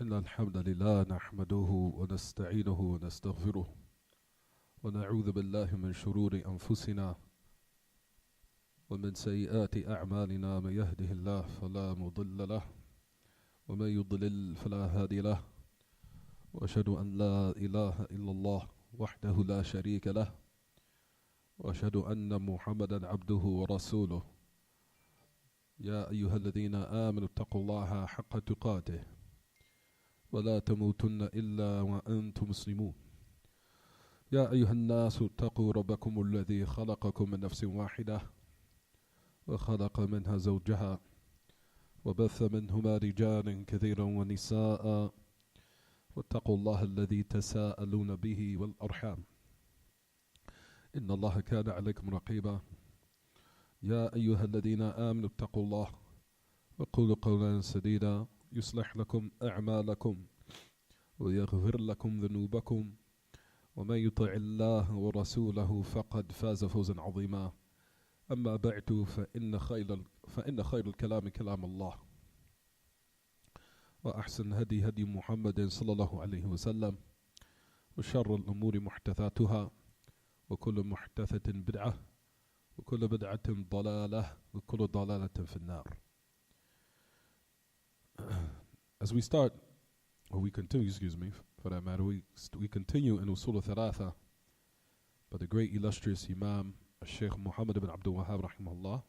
إن الحمد لله نحمده ونستعينه ونستغفره ونعوذ بالله من شرور أنفسنا ومن سيئات أعمالنا. من يهده الله فلا مضل له ومن يضلل فلا هادي له، وأشهد أن لا إله إلا الله وحده لا شريك له، وأشهد أن محمدا عبده ورسوله. يا أيها الذين آمنوا اتقوا الله حق تقاته ولا تموتن إلا وأنتم مسلمون. يا أيها الناس اتقوا ربكم الذي خلقكم من نفس واحدة وخلق منها زوجها وبث منهما رجالا كثيرا ونساء، واتقوا الله الذي تساءلون به والأرحام إن الله كان عليكم رقيبا. يا أيها الذين آمنوا اتقوا الله وقولوا قولا سديدا يصلح لكم أعمالكم ويغفر لكم ذنوبكم، ومن يطع الله ورسوله فقد فاز فوزا عظيما. أما بعد فإن خير الكلام كلام الله، وأحسن هدي هدي محمد صلى الله عليه وسلم، وشر الأمور محدثاتها، وكل محدثة بدعة، وكل بدعة ضلالة، وكل ضلالة في النار. As we start, or we continue, for that matter, we continue in Usul al-Thalatha by the great illustrious Imam Sheikh Muhammad ibn Abdul Wahhab rahimahullah.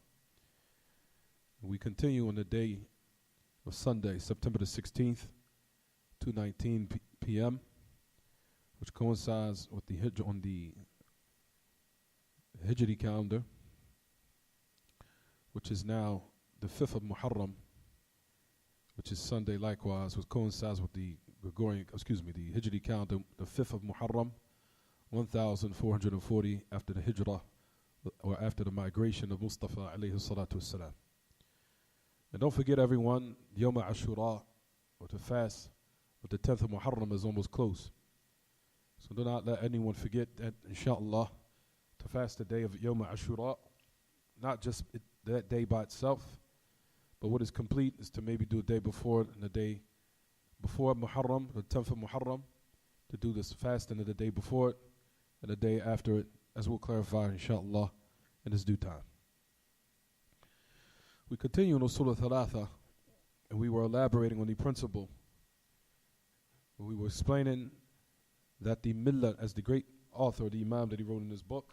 We continue on the day of Sunday, September the 16th, 2:19 p.m., which coincides with the Hijr on the Hijri calendar, which is now the 5th of Muharram, which is Sunday likewise, which coincides with the the Hijri calendar, the 5th of Muharram, 1440 after the Hijrah, or after the migration of Mustafa alayhi salatu wassalam. And don't forget, everyone, Yawm Ashura, or the fast of the 10th of Muharram, is almost close. So do not let anyone forget that, inshallah, to fast the day of Yawm Ashura, not just that day by itself, but what is complete is to maybe do a day before and the day before Muharram, the 10th of Muharram, to do this fasting of the day before it and the day after it, as we'll clarify, inshallah, in its due time. We continue in Usul al-Thalatha, and we were elaborating on the principle. We were explaining that the millah, as the great author, the Imam that he wrote in his book,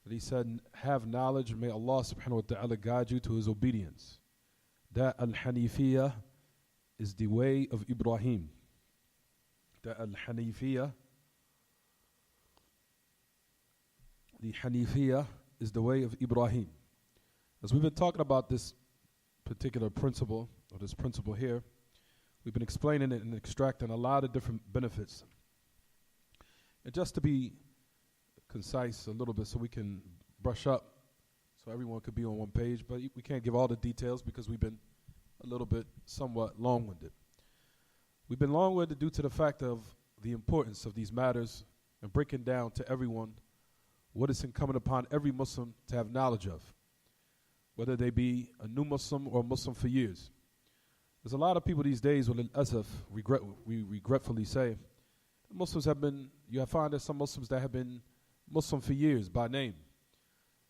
that he said, have knowledge, may Allah subhanahu wa ta'ala guide you to his obedience. That al-Hanifiyah is the way of Ibrahim. That al-Hanifiyah, the Hanifiyah is the way of Ibrahim. As we've been talking about this particular principle, or this principle here, we've been explaining it and extracting a lot of different benefits. And just to be concise a little bit so we can brush up, so everyone could be on one page, but we can't give all the details because we've been a little bit somewhat long-winded. We've been long-winded due to the fact of the importance of these matters and breaking down to everyone what is incumbent upon every Muslim to have knowledge of, whether they be a new Muslim or a Muslim for years. There's a lot of people these days, well, al-asaf, we regretfully say, Muslims have been, you find there's some Muslims that have been Muslim for years by name.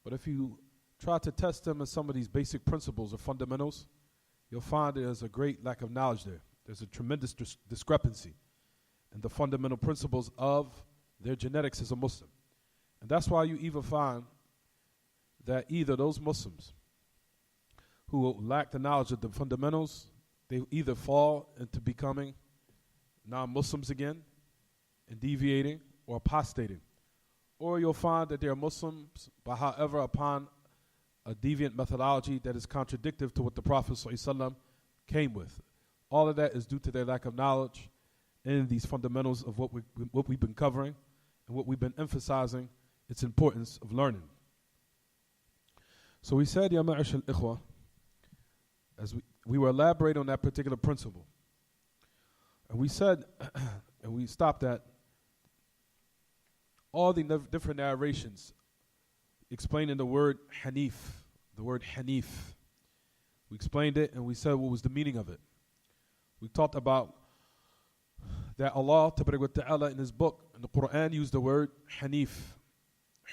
But if you try to test them in some of these basic principles or fundamentals, you'll find there's a great lack of knowledge there. There's a tremendous discrepancy in the fundamental principles of their genetics as a Muslim. And that's why you even find that either those Muslims who lack the knowledge of the fundamentals, they either fall into becoming non-Muslims again and deviating or apostating. Or you'll find that they are Muslims, but however, upon a deviant methodology that is contradictory to what the Prophet ﷺ came with. All of that is due to their lack of knowledge in these fundamentals of what we've been covering and what we've been emphasizing, its importance of learning. So we said, Ya ma'ashal ikhwa, as we were elaborating on that particular principle. And we said, and we stopped at all the different narrations explaining the word Hanif, the word Hanif. We explained it and we said what was the meaning of it. We talked about that Allah Tabaraka wa Ta'ala in His book, in the Quran, used the word Hanif,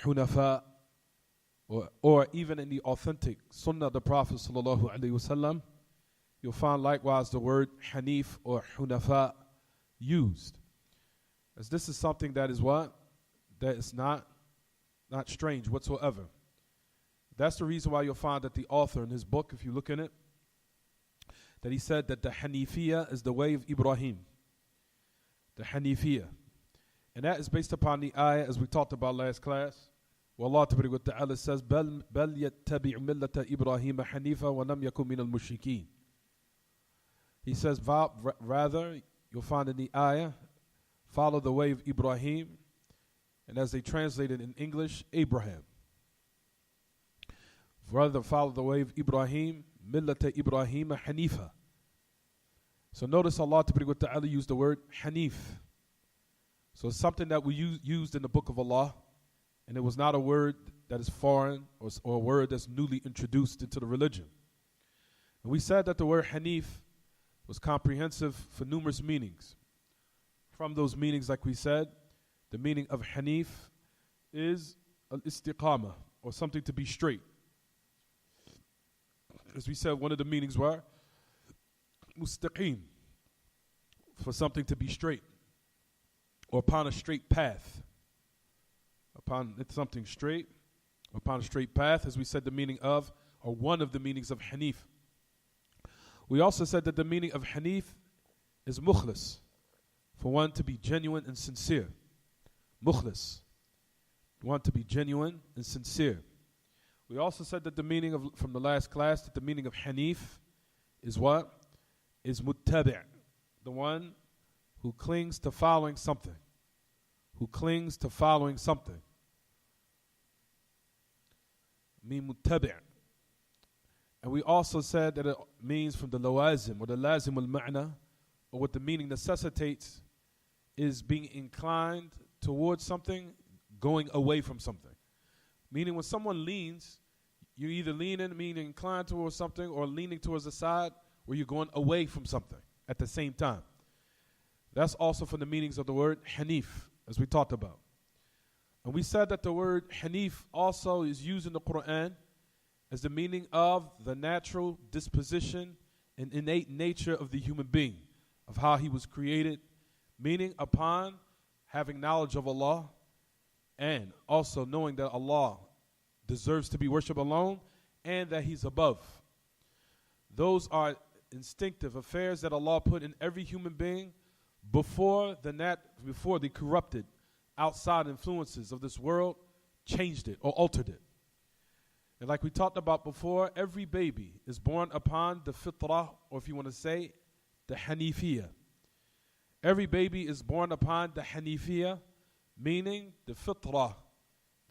Hunafa, or even in the authentic Sunnah of the Prophet Sallallahu Alaihi Wasallam, you'll find likewise the word Hanif or Hunafa used. As this is something that is what? That is not strange whatsoever. That's the reason why you'll find that the author in his book, if you look in it, that he said that the Hanifiyya is the way of Ibrahim. The Hanifiyya. And that is based upon the ayah as we talked about last class. Where Allah Ta'ala says, بَلْ يَتَّبِعْ مِلَّةَ إِبْرَاهِيمَ حَنِيفًا وَلَمْ يَكُنْ مِنَ الْمُشْرِكِينَ. He says, rather, you'll find in the ayah, follow the way of Ibrahim, and as they translate it in English, Abraham. Rather, follow the way of Ibrahim, millata Ibrahim Hanifa. So notice Allah Ta'ala used the word Hanif. So it's something that we used in the book of Allah, and it was not a word that is foreign or a word that's newly introduced into the religion. And we said that the word Hanif was comprehensive for numerous meanings. From those meanings, like we said, the meaning of Hanif is al-istiqama, or something to be straight. As we said, one of the meanings were mustaqim, for something to be straight, or upon a straight path. Upon something straight, upon a straight path, as we said, the meaning of, or one of the meanings of Hanif. We also said that the meaning of Hanif is mukhlis, for one to be genuine and sincere. Mukhlis, one to be genuine and sincere. We also said that the meaning of, from the last class, that the meaning of Hanif is what? Is muttabi', the one who clings to following something. Who clings to following something. Mean muttabi'. And we also said that it means from the lawazim, or the lazim al-ma'na, or what the meaning necessitates, is being inclined towards something, going away from something. Meaning when someone leans, you either leaning, meaning inclined towards something, or leaning towards the side, or you're going away from something at the same time. That's also from the meanings of the word Hanif, as we talked about. And we said that the word Hanif also is used in the Quran as the meaning of the natural disposition and innate nature of the human being, of how he was created, meaning upon having knowledge of Allah and also knowing that Allah deserves to be worshipped alone and that He's above. Those are instinctive affairs that Allah put in every human being before the corrupted outside influences of this world changed it or altered it. And like we talked about before, every baby is born upon the fitrah, or if you want to say, the Hanifiyya. Every baby is born upon the Hanifiyya, meaning the fitrah,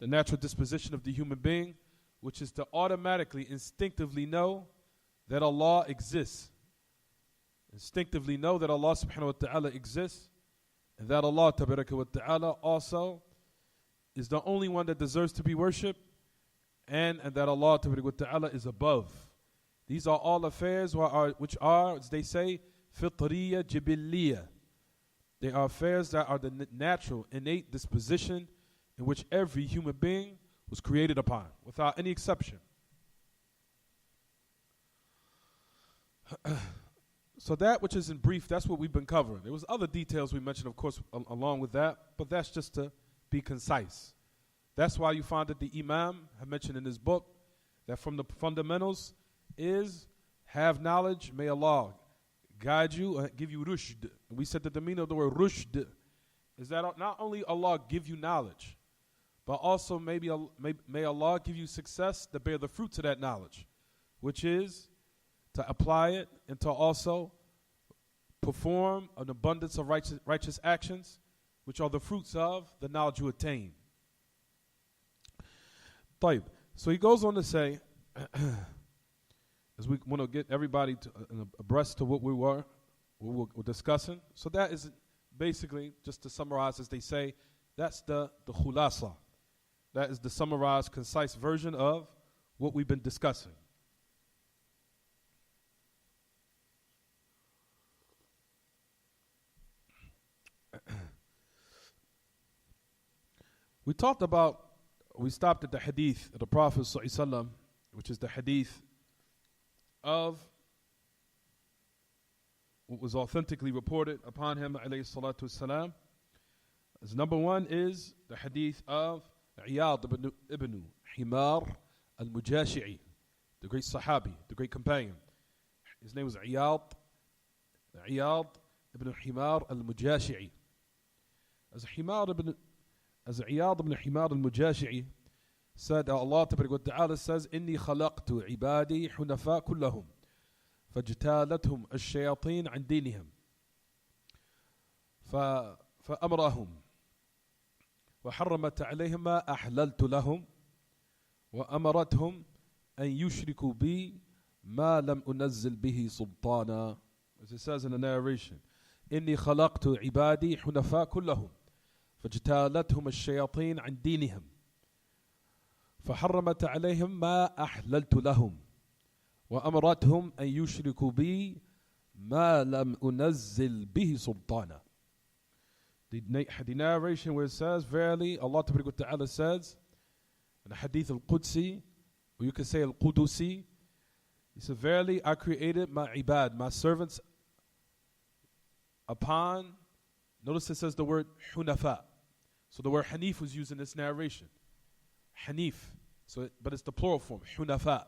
the natural disposition of the human being, which is to automatically, instinctively know that Allah exists. Instinctively know that Allah subhanahu wa ta'ala exists, and that Allah tabaraka wa ta'ala also is the only one that deserves to be worshipped, and that Allah tabaraka wa ta'ala is above. These are all affairs which are, as they say, fitriya jibiliya. They are affairs that are the natural, innate disposition in which every human being was created upon, without any exception. So that which is in brief, that's what we've been covering. There was other details we mentioned, of course, along with that, but that's just to be concise. That's why you find that the Imam had mentioned in his book that from the fundamentals is have knowledge, may Allah guide you and give you rushd. And we said that the meaning of the word rushd is that not only Allah give you knowledge, but also may Allah give you success to bear the fruits of that knowledge, which is to apply it and to also perform an abundance of righteous actions, which are the fruits of the knowledge you attain. So he goes on to say, as we want to get everybody abreast to what we were discussing. So that is basically, just to summarize, as they say, that's the khulasa. That is the summarized, concise version of what we've been discussing. We stopped at the hadith of the Prophet ﷺ, which is the hadith of what was authentically reported upon him, alayhi salatu wasalam. As number one is the hadith of Iyad ibn Himar al-Mujashi'i, the great Sahabi, the great companion. His name was Iyad ibn Himar al-Mujashi'i. As Iyad ibn Himar al-Mujashi'i said, Allah Ta'ala says, إِنِّي خَلَقْتُ عِبَادِي حُنَفَاء كُلَّهُم فاجتالتهم الشياطين عن دينهم فأمرهم وحرمت عليهم ما أحللت لهم وأمرتهم أن يشركوا بي ما لم أنزل به سلطانا. As it says in the narration, إني خلقت عبادي حنفاء كلهم فاجتالتهم الشياطين عن دينهم فحرمت عليهم ما أحللت لهم وأمرتهم أن يشركوا بي ما لم أنزل به سلطانا. The narration where it says, verily Allah Ta'ala says in the hadith al-Qudsi, or you can say al-Qudusi, he said, verily I created my ibad, my servants, upon, notice it says the word hunafa. So the word hanif was used in this narration. Hanif, but it's the plural form, hunafa.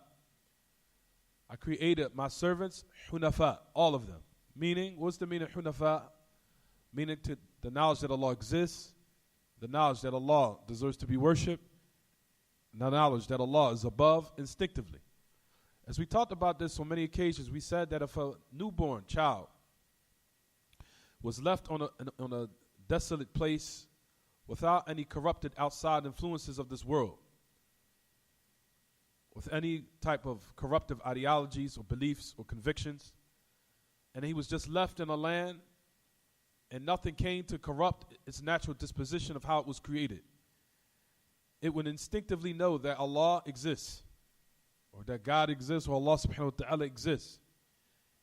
I created my servants hunafa, all of them. Meaning, what's the meaning of hunafa? Meaning to the knowledge that Allah exists, the knowledge that Allah deserves to be worshipped, and the knowledge that Allah is above instinctively. As we talked about this on many occasions, we said that if a newborn child was left on a desolate place without any corrupted outside influences of this world, with any type of corruptive ideologies or beliefs or convictions, and he was just left in a land and nothing came to corrupt its natural disposition of how it was created, it would instinctively know that Allah exists, or that God exists, or Allah subhanahu wa ta'ala exists.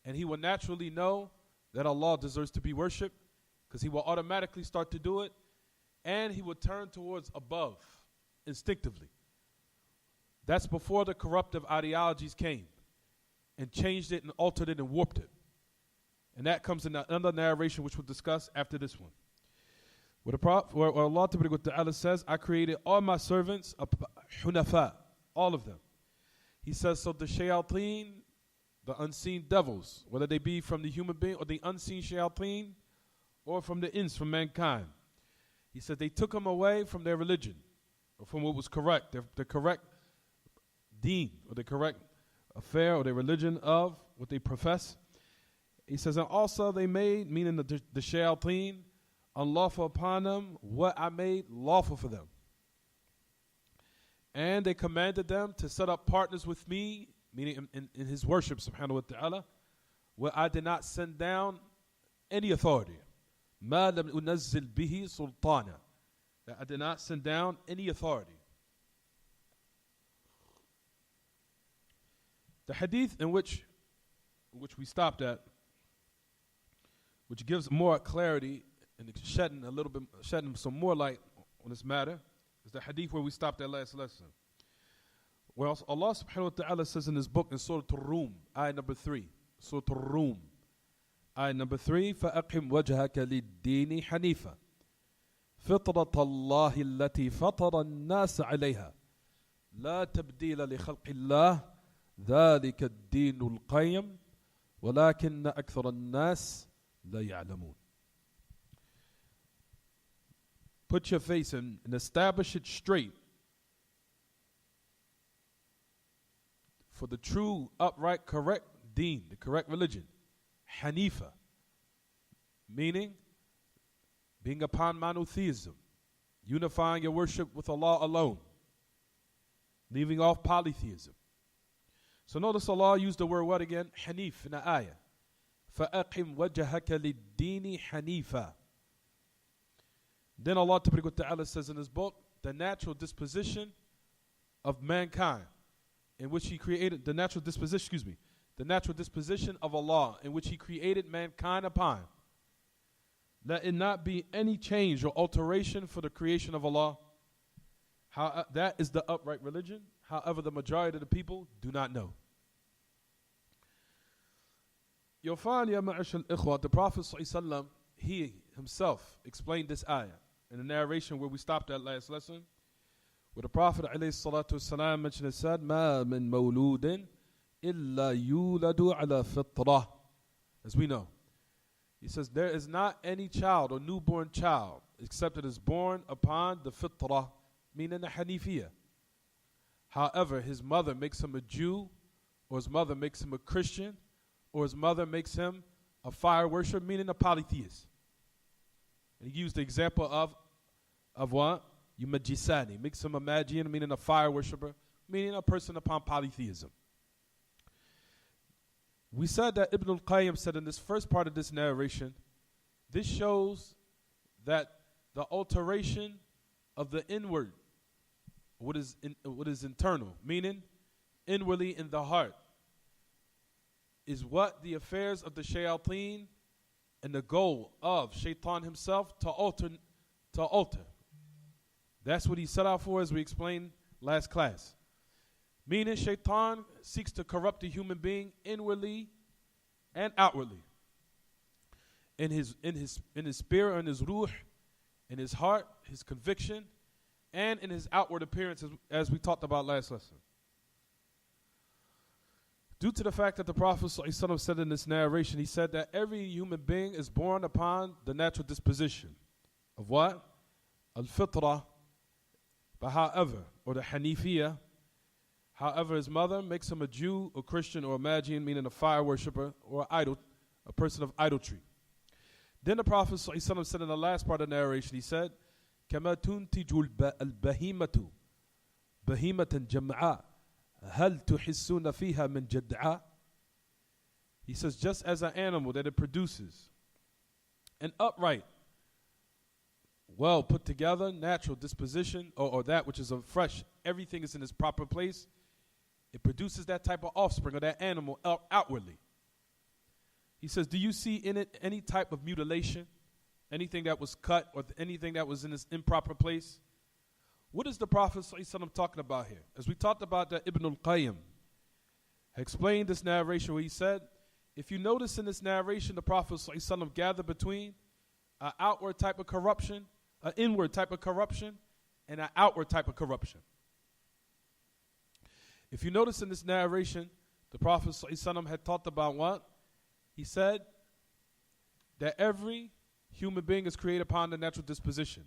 And he will naturally know that Allah deserves to be worshipped, because he will automatically start to do it, and he will turn towards above instinctively. That's before the corruptive ideologies came and changed it and altered it and warped it. And that comes in another narration which we'll discuss after this one. Where Allah Ta'ala says, I created all my servants hunafa, all of them. He says, so the shayateen, the unseen devils, whether they be from the human being or the unseen shayateen or from the ins, from mankind, he said they took them away from their religion, or from what was correct, the correct deen, or the correct affair, or the religion of what they profess. He says, and also they made, meaning the shayateen, unlawful upon them what I made lawful for them. And they commanded them to set up partners with me, meaning in his worship, subhanahu wa ta'ala, where I did not send down any authority. مَا لَمْ أُنَزِّلْ بِهِ سُلْطَانًا, that I did not send down any authority. The hadith in which we stopped at, which gives more clarity and shedding some more light on this matter, is the hadith where we stopped at last lesson. Where Allah subhanahu wa ta'ala says in his book in Surah Ar-Rum, ayah number 3, Surah Ar-Rum, ayah number 3, فَأَقِمْ وَجْهَكَ لِلدِّينِ حَنِيفًا فِطْرَةَ اللَّهِ الَّتِي فَطَرَ النَّاسَ عَلَيْهَا لَا تَبْدِيلَ لِخَلْقِ اللَّهِ ذَلِكَ الدِّينُ الْقَيِّمُ وَلَكِنَّ أَكْثَرَ النَّاسِ لَا يَعْلَمُونَ. Put your face and establish it straight for the true, upright, correct deen, the correct religion, Hanifa, meaning being upon monotheism, unifying your worship with Allah alone, leaving off polytheism. So notice Allah used the word what again? Hanif in the ayah. فَأَقِمْ وَجَهَكَ لِلدِّينِ حَنِيفًا. Then Allah Ta'ala says in his book, the natural disposition of mankind, in which he created, the natural disposition of Allah, in which he created mankind upon. Let it not be any change or alteration for the creation of Allah, That is the upright religion. However, the majority of the people do not know. You'll find, Ya Ma'ashal Ikhwa, the Prophet ﷺ, he himself explained this ayah in the narration where we stopped at last lesson, where the Prophet ﷺ mentioned and said, مَا مِن مَوْلُودٍ إِلَّا يُولَدُ عَلَى فِطْرَةٍ. As we know, he says, there is not any child or newborn child except it is born upon the fitrah, meaning the Hanifiyah. However, his mother makes him a Jew, or his mother makes him a Christian, or his mother makes him a fire worshiper, meaning a polytheist. And he used the example of what? Yumajisani, makes him a Magian, meaning a fire worshiper, meaning a person upon polytheism. We said that Ibn al-Qayyim said in this first part of this narration, this shows that the alteration of the inward, what is internal, meaning inwardly in the heart, is what the affairs of the shayateen and the goal of shaitan himself to alter. That's what he set out for, as we explained last class. Meaning shaitan seeks to corrupt the human being inwardly and outwardly. In his spirit, in his ruh, in his heart, his conviction, and in his outward appearance, as we talked about last lesson. Due to the fact that the Prophet ﷺ said in this narration, he said that every human being is born upon the natural disposition of what? Al-Fitrah. But however, or the Hanifiyah, however, his mother makes him a Jew, a Christian, or a Magian, meaning a fire worshiper, or a person of idolatry. Then the Prophet ﷺ said in the last part of the narration, he said, كَمَا تُنْتِجُ الْبَهِيمَةُ بَهِيمَةً جَمْعَاء هَلْ تُحِسُّونَ فِيهَا مِنْ جَدْعَاء. He says, just as an animal that it produces an upright, well put together, natural disposition, or that which is a fresh, everything is in its proper place, it produces that type of offspring, or that animal outwardly. He says, do you see in it any type of mutilation, anything that was cut, or anything that was in its improper place? What is the Prophet ﷺ talking about here? As we talked about that, Ibn al-Qayyim explained this narration where he said, if you notice in this narration, the Prophet ﷺ gathered between an outward type of corruption, an inward type of corruption, and an outward type of corruption. If you notice in this narration, the Prophet ﷺ had talked about what? He said that every human being is created upon the natural disposition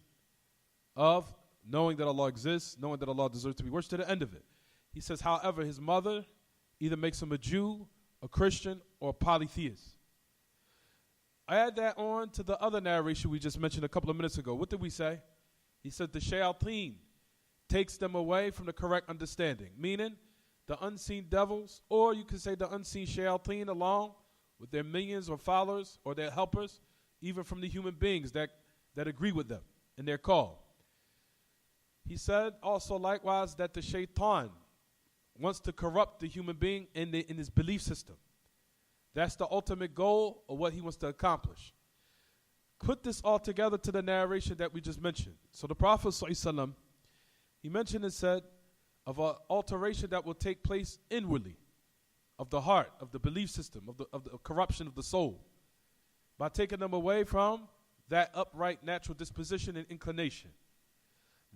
of knowing that Allah exists, knowing that Allah deserves to be worshipped, to the end of it. He says, however, his mother either makes him a Jew, a Christian, or a polytheist. I add that on to the other narration we just mentioned a couple of minutes ago. What did we say? He said the shayateen takes them away from the correct understanding, meaning the unseen devils, or you could say the unseen shayateen, along with their minions or followers or their helpers, even from the human beings that agree with them in their call. He said also likewise that the shaitan wants to corrupt the human being in his belief system. That's the ultimate goal of what he wants to accomplish. Put this all together to the narration that we just mentioned. So the Prophet ﷺ, he mentioned and said of an alteration that will take place inwardly, of the heart, of the belief system, of the corruption of the soul, by taking them away from that upright natural disposition and inclination.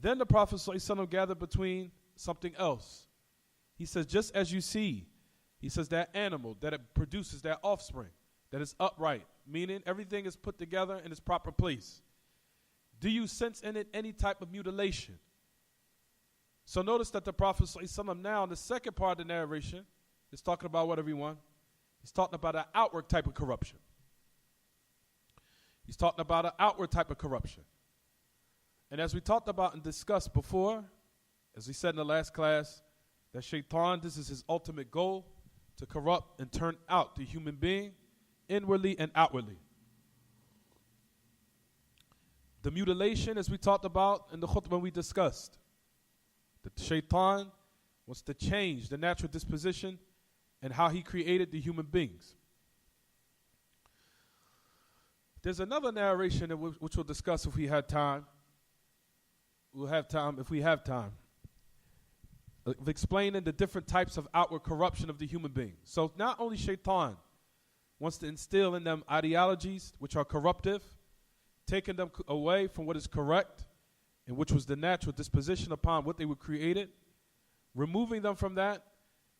Then the Prophet ﷺ gathered between something else. He says, just as you see, he says that animal, that it produces that offspring, that is upright, meaning everything is put together in its proper place. Do you sense in it any type of mutilation? So notice that the Prophet ﷺ now in the second part of the narration is talking about what, everyone? He's talking about an outward type of corruption. He's talking about an outward type of corruption. And as we talked about and discussed before, as we said in the last class, that shaitan, this is his ultimate goal, to corrupt and turn out the human being inwardly and outwardly. The mutilation, as we talked about in the khutbah we discussed, that the shaitan wants to change the natural disposition and how he created the human beings. There's another narration which we'll discuss if we had time, we'll have time, if we have time, of explaining the different types of outward corruption of the human being. So not only shaitan wants to instill in them ideologies which are corruptive, taking them away from what is correct, and which was the natural disposition upon what they were created, removing them from that,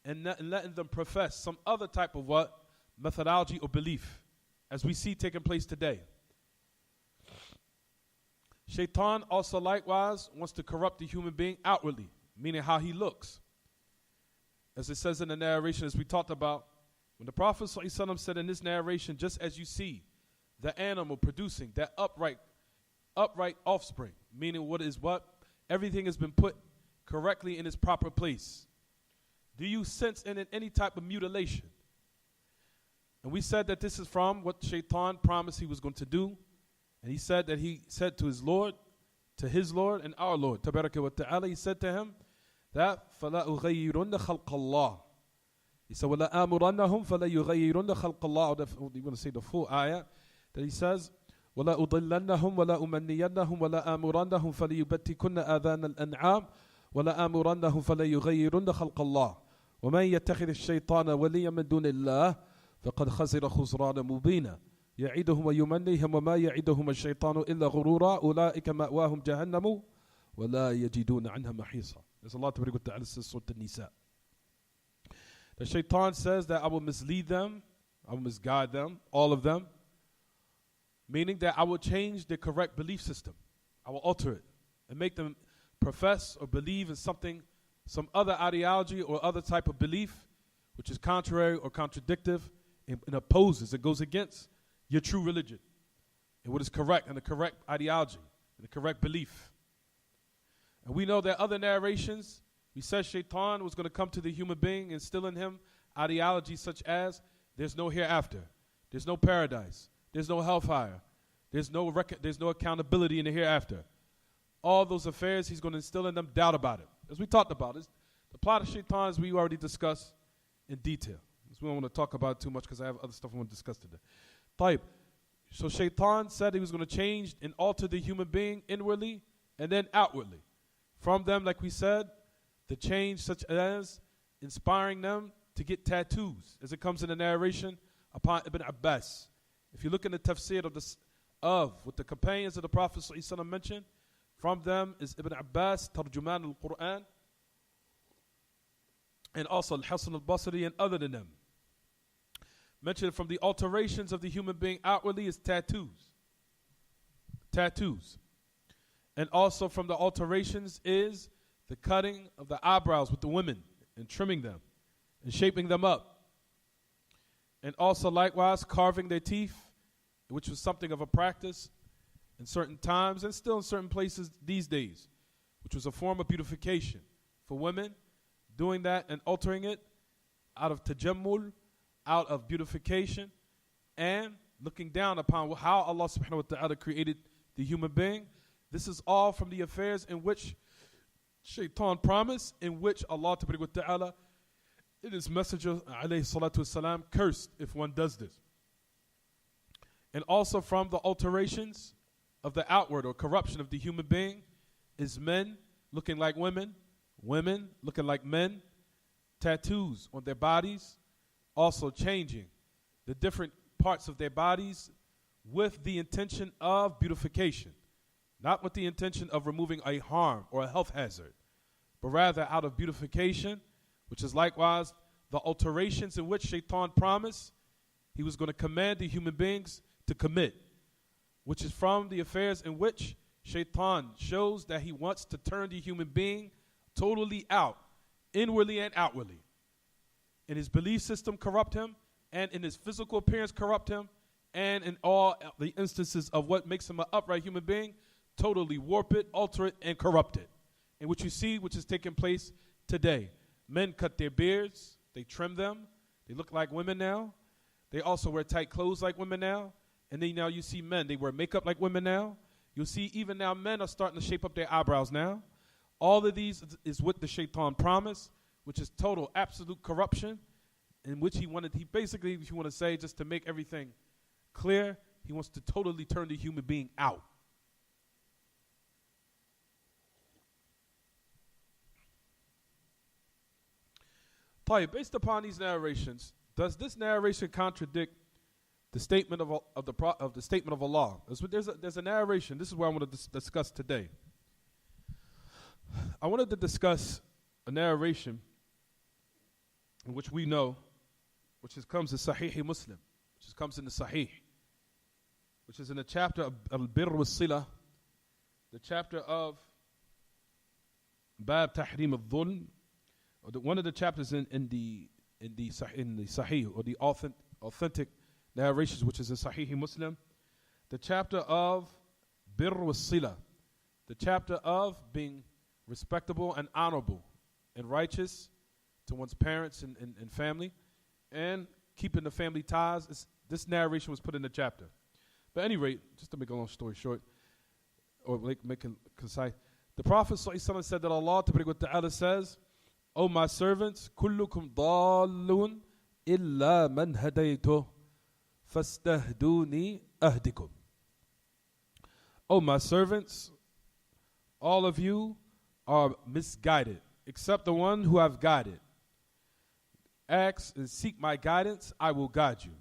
and letting them profess some other type of what? Methodology or belief, as we see taking place today. Shaitan also likewise wants to corrupt the human being outwardly, meaning how he looks. As it says in the narration, as we talked about, when the Prophet ﷺ said in this narration, just as you see the animal producing that upright offspring, meaning what is what? Everything has been put correctly in its proper place. Do you sense in it any type of mutilation? And we said that this is from what Shaitan promised he was going to do. And he said that he said to his Lord and our Lord, Tabaraka wa Ta'ala, he said to him that فَلَا أُغَيِّرُنَّ خَلْقَ اللَّهِ. He said, وَلَا آمُرَنَّهُمْ فَلَا يُغَيِّرُنَّ خَلْقَ اللَّهِ. You're going to say the full ayah that he says, وَلَا أُضِلَّنَّهُمْ وَلَا أُمَنِّيَنَّهُمْ وَلَا آمُرَنَّهُمْ فَلَيُبَتِّكُنَّ آذَانَ الْأَنْعَامِ وَلَا آمُرَنَّهُمْ فَلَيُغَيِّرُنَّ خَلْقَ اللَّهِ وَمَنْ يَتَّخِذِ الشَّيْطَانَ وَلِيًّا مِنْ دُونِ اللَّهِ فَقَدْ خَسِرَ خُسْرَانًا مُبِينًا يَعِدُهُمْ وَيُمَنِّيهِمْ وَمَا يَعِدُهُمُ الشَّيْطَانُ إِلَّا غُرُورًا أُولَئِكَ مَأْوَاهُمْ جَهَنَّمُ وَلَا يَجِدُونَ عَنْهَا مَحِيصًا. There's Allah Tabaraka wa Ta'ala says Surah An-Nisa. The Shaitan says that I will mislead them, I will misguide them, all of them, meaning that I will change their correct belief system. I will alter it and make them profess or believe in something, some other ideology or other type of belief, which is contrary or contradictive and opposes, it goes against your true religion and what is correct and the correct ideology and the correct belief. And we know that other narrations, we said Shaitan was going to come to the human being, instill in him ideologies such as there's no hereafter, there's no paradise, there's no hellfire, there's no accountability in the hereafter. All those affairs, he's going to instill in them doubt about it. As we talked about, the plot of Shaitan, as we already discussed in detail. We don't want to talk about it too much because I have other stuff I want to discuss today. Type. So Shaitan said he was going to change and alter the human being inwardly and then outwardly. From them, like we said, the change such as inspiring them to get tattoos, as it comes in the narration upon Ibn Abbas. If you look in the tafsir of what the companions of the Prophet ﷺ mentioned, from them is Ibn Abbas, Tarjuman al-Quran, and also Al-Hasan al-Basri and other than them. Mentioned from the alterations of the human being outwardly is tattoos. Tattoos. And also from the alterations is the cutting of the eyebrows with the women and trimming them and shaping them up. And also likewise carving their teeth, which was something of a practice in certain times and still in certain places these days, which was a form of beautification for women, doing that and altering it out of tajammul, out of beautification, and looking down upon how Allah subhanahu wa ta'ala created the human being. This is all from the affairs in which Shaitan promised, in which Allah wa ta'ala in his messenger alayhi salatu wasalam cursed if one does this. And also from the alterations of the outward or corruption of the human being is men looking like women, women looking like men, tattoos on their bodies, also changing the different parts of their bodies with the intention of beautification, not with the intention of removing a harm or a health hazard, but rather out of beautification, which is likewise the alterations in which Shaitan promised he was going to command the human beings to commit, which is from the affairs in which Shaitan shows that he wants to turn the human being totally out, inwardly and outwardly. In his belief system corrupt him, and in his physical appearance corrupt him, and in all the instances of what makes him an upright human being, totally warp it, alter it, and corrupt it. And what you see, which is taking place today. Men cut their beards, they trim them, they look like women now. They also wear tight clothes like women now. And then now you see men, they wear makeup like women now. You'll see even now men are starting to shape up their eyebrows now. All of these is what the Shaitan promised, which is total, absolute corruption, in which he basically, if you want to say, just to make everything clear, he wants to totally turn the human being out. Based upon these narrations, does this narration contradict the statement of the statement of Allah? There's a narration. This is what I want to discuss today. I wanted to discuss a narration in which we know, comes in Sahih Muslim, comes in the Sahih, which is in the chapter of Al-Birr was-Sila, the chapter of Bab Tahrim al-Dhulm, or one of the chapters in the Sahih, or the authentic narrations, which is in Sahih Muslim, the chapter of Birr was-Sila, the chapter of being respectable and honorable and righteous to one's parents and family, and keeping the family ties. This narration was put in the chapter. But at any rate, just to make a long story short, or make it concise, the Prophet ﷺ said that Allah Ta'ala says, "O my servants, kullukum dallun illa man hadaytuh, fastahduni ahdikum." O my servants, all of you are misguided, except the one who I've guided. Ask and seek my guidance, I will guide you.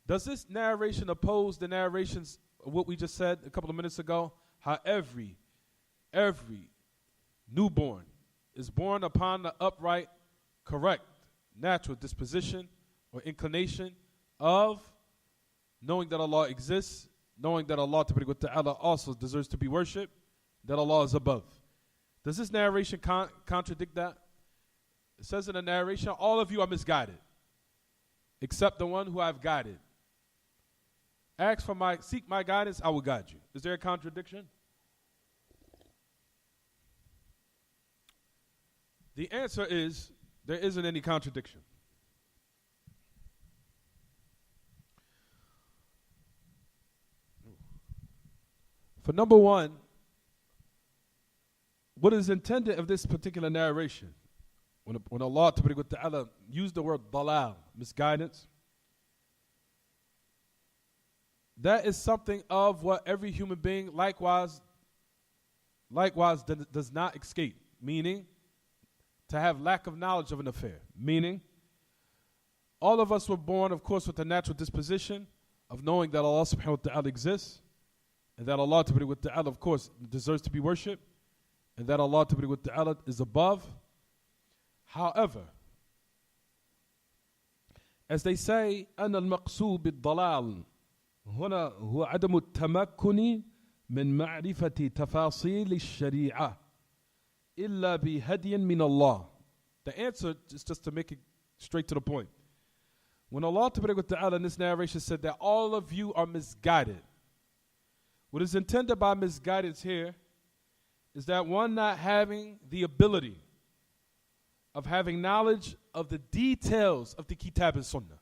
Does this narration oppose the narrations of what we just said a couple of minutes ago? How every newborn is born upon the upright, correct, natural disposition or inclination of knowing that Allah exists, knowing that Allah Ta'ala also deserves to be worshipped, that Allah is above. Does this narration contradict that? It says in the narration, all of you are misguided, except the one who I've guided. Seek my guidance, I will guide you. Is there a contradiction? The answer is, there isn't any contradiction. For number one, what is intended of this particular narration, when Allah Ta'ala used the word dalal, misguidance, that is something of what every human being likewise does not escape, meaning to have lack of knowledge of an affair, meaning all of us were born, of course, with a natural disposition of knowing that Allah subhanahu wa ta'ala exists, and that Allah wa ta'ala, of course, deserves to be worshipped, and that Allah wa ta'ala is above. However, as they say, أن المقصود بالضلال هنا هو عدم التمكن من معرفة تفاصيل الشريعة إلا بهدي من الله. The answer is just to make it straight to the point. When Allah Ta'ala in this narration said that all of you are misguided, what is intended by misguidance here is that one not having the ability of having knowledge of the details of the Kitab and Sunnah.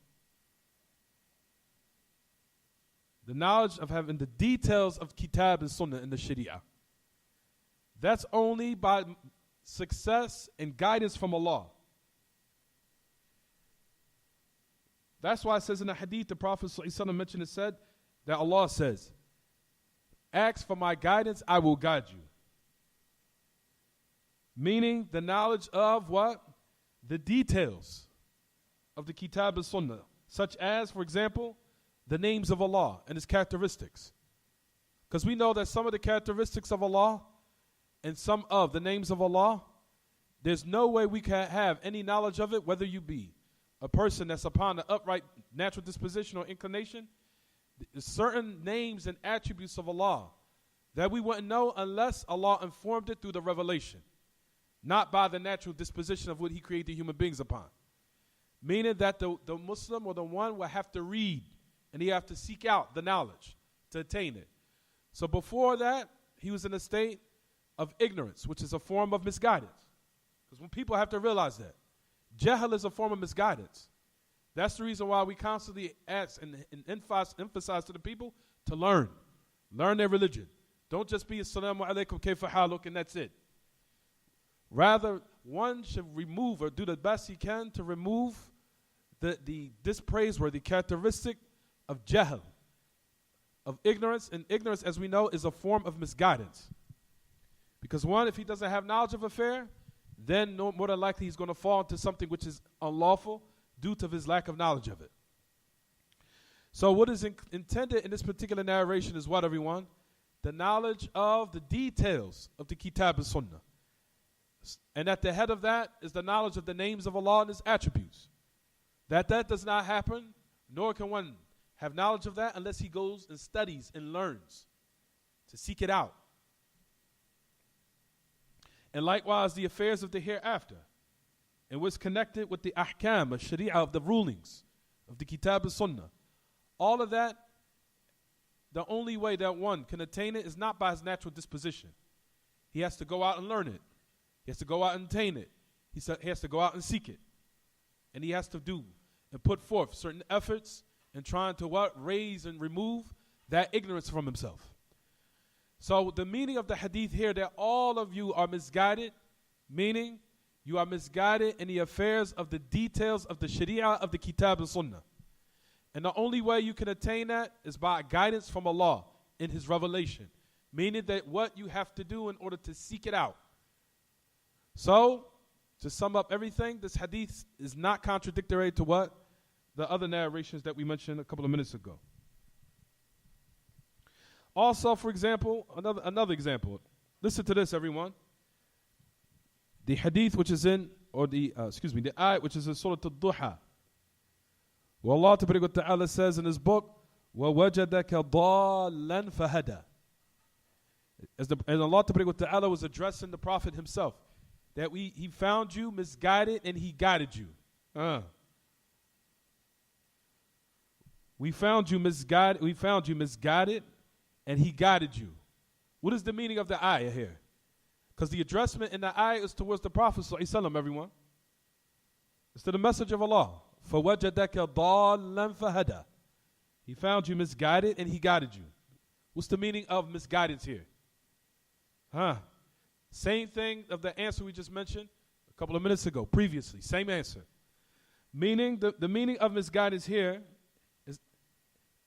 The knowledge of having the details of Kitab and Sunnah in the Sharia. That's only by success and guidance from Allah. That's why it says in the hadith, the Prophet ﷺ mentioned and said that Allah says, ask for my guidance, I will guide you. Meaning the knowledge of what? The details of the Kitab and Sunnah. Such as, for example, the names of Allah and His characteristics. Because we know that some of the characteristics of Allah and some of the names of Allah, there's no way we can have any knowledge of it, whether you be a person that's upon the upright natural disposition or inclination. There's certain names and attributes of Allah that we wouldn't know unless Allah informed it through the revelation, not by the natural disposition of what He created human beings upon. Meaning that the Muslim or the one will have to read and he have to seek out the knowledge to attain it. So before that, he was in a state of ignorance, which is a form of misguidance. Because when people have to realize that, Jahl is a form of misguidance. That's the reason why we constantly ask and emphasize to the people to learn. Learn their religion. Don't just be assalamu alaikum kayfa haluk and that's it. Rather, one should remove or do the best he can to remove this praiseworthy characteristic of jahl, of ignorance. And ignorance, as we know, is a form of misguidance. Because one, if he doesn't have knowledge of affair, then more than likely he's going to fall into something which is unlawful due to his lack of knowledge of it. So what is intended in this particular narration is what, everyone? The knowledge of the details of the Kitab and Sunnah. And at the head of that is the knowledge of the names of Allah and His attributes. That does not happen, nor can one have knowledge of that unless he goes and studies and learns to seek it out. And likewise, the affairs of the hereafter, and what's connected with the ahkam, of sharia, of the rulings of the Kitab and Sunnah. All of that, the only way that one can attain it is not by his natural disposition. He has to go out and learn it. He has to go out and attain it. He has to go out and seek it. And he has to do and put forth certain efforts in trying to raise and remove that ignorance from himself. So the meaning of the hadith here, that all of you are misguided, meaning you are misguided in the affairs of the details of the sharia of the Kitab and Sunnah. And the only way you can attain that is by guidance from Allah in His revelation, meaning that what you have to do in order to seek it out. So, to sum up everything, this hadith is not contradictory to what? The other narrations that we mentioned a couple of minutes ago. Also, for example, another example. Listen to this, everyone. The hadith which is in, the ayat which is in Surah Al-Duha. Where Allah Ta'ala says in His book, وَوَجَدَكَ ضَالًّا فَهَدَى. And Allah Ta'ala was addressing the Prophet himself, that He found you misguided and He guided you. We found you misguided and He guided you. What is the meaning of the ayah here? Because the addressment in the ayah is towards the Prophet ﷺ, everyone. It's to the message of Allah. فَوَجَدَكَ ضَالًّا فَهَدَى. He found you misguided and He guided you. What's the meaning of misguidance here? Same thing of the answer we just mentioned a couple of minutes ago, previously. Same answer. Meaning, the meaning of misguidance here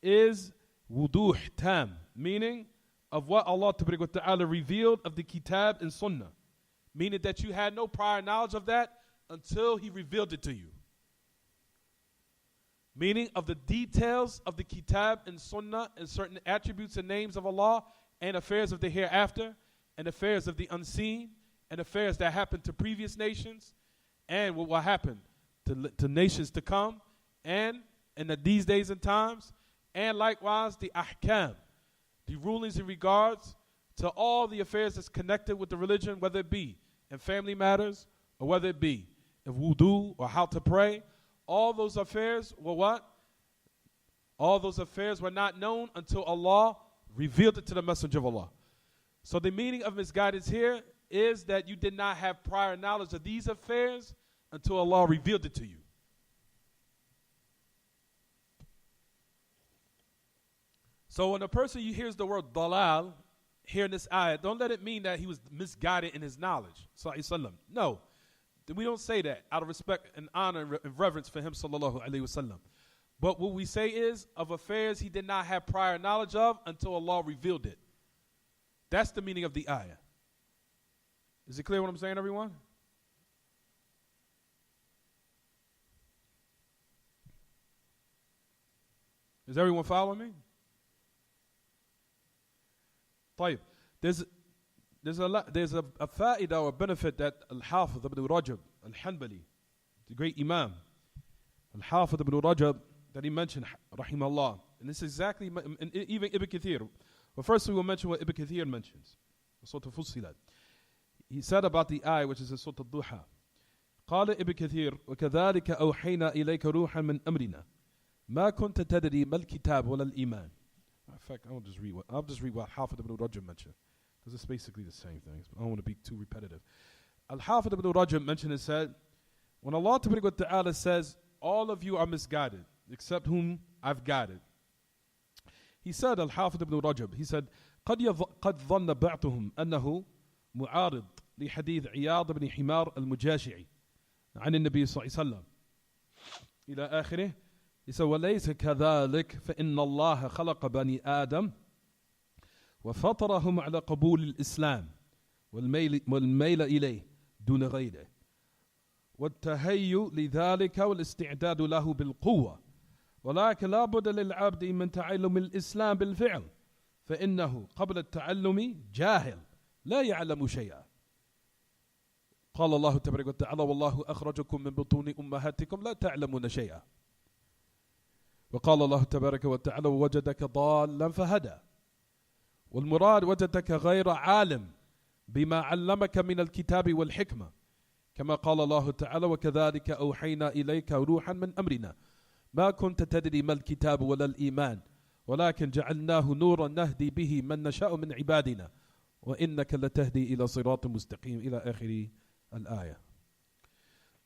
is wuduh tam, meaning of what Allah Ta'ala revealed of the Kitab and Sunnah. Meaning that you had no prior knowledge of that until He revealed it to you. Meaning of the details of the Kitab and Sunnah and certain attributes and names of Allah and affairs of the hereafter and affairs of the unseen and affairs that happened to previous nations and what will happen to nations to come and in these days and times, and likewise the ahkam, the rulings in regards to all the affairs that's connected with the religion, whether it be in family matters or whether it be in wudu or how to pray. All those affairs were what? All those affairs were not known until Allah revealed it to the Messenger of Allah. So the meaning of misguidance here is that you did not have prior knowledge of these affairs until Allah revealed it to you. So when a person hears the word dalal here in this ayah, don't let it mean that he was misguided in his knowledge. No. We don't say that out of respect and honor and reverence for him, sallallahu alaihi wasallam. But what we say is of affairs he did not have prior knowledge of until Allah revealed it. That's the meaning of the ayah. Is it clear what I'm saying, everyone? Is everyone following me? طيب. There's a fa'idah or benefit that Al-Hafiz ibn Rajab Al-Hanbali, the great Imam, Al-Hafiz ibn Rajab, that he mentioned, rahimahullah. And this is exactly, and even Ibn Kathir. Well, first we will mention what Ibn Kathir mentions. Surah Fussilat. He said about the ayah which is in Surah Al-Duha. قال ابن كثير وكذلك أوحينا إليك روحا من أمرنا ما كنت تدري ما الكتاب ولا الإيمان. In fact, I'll just read what Hafiz ibn Rajab mentioned, because it's basically the same thing. I don't want to be too repetitive. Al-Hafiz ibn Rajab mentioned and said, when Allah Ta'ala says, all of you are misguided, except whom I've guided. He said, Al-Hafiz ibn Rajab, he said, قد ظن بعضهم أنه معارض لحديث عياض بن حمار المجاشعي عن النبي صلى الله عليه وسلم إلى آخره. He said, وَلَيْسَ كَذَلِكَ فَإِنَّ اللَّهَ خَلَقَ بَنِي آدَمَ وَفَطَرَهُمْ عَلَى قبول الإسلام والميل إليه دون غيره والتهيؤ لذلك والاستعداد له بالقوة ولكن لا بد للعبد من تعلم الإسلام بالفعل فإنه قبل التعلم جاهل لا يعلم شيئا قال الله تبارك وتعالى والله أخرجكم من بطون أمهاتكم لا تعلمون شيئا وقال الله تبارك وتعالى ووجدك ضالا فهدى والمراد وجدك غير عالم بما علمك من الكتاب والحكمة كما قال الله تعالى وكذلك أوحينا إليك روحا من أمرنا ما كنت تدري ما الكتاب ولا الإيمان ولكن جعلناه نورا نهدي به من نشاء من عبادنا وإنك لتهدي إلى صراط مستقيم إلى آخر الآية.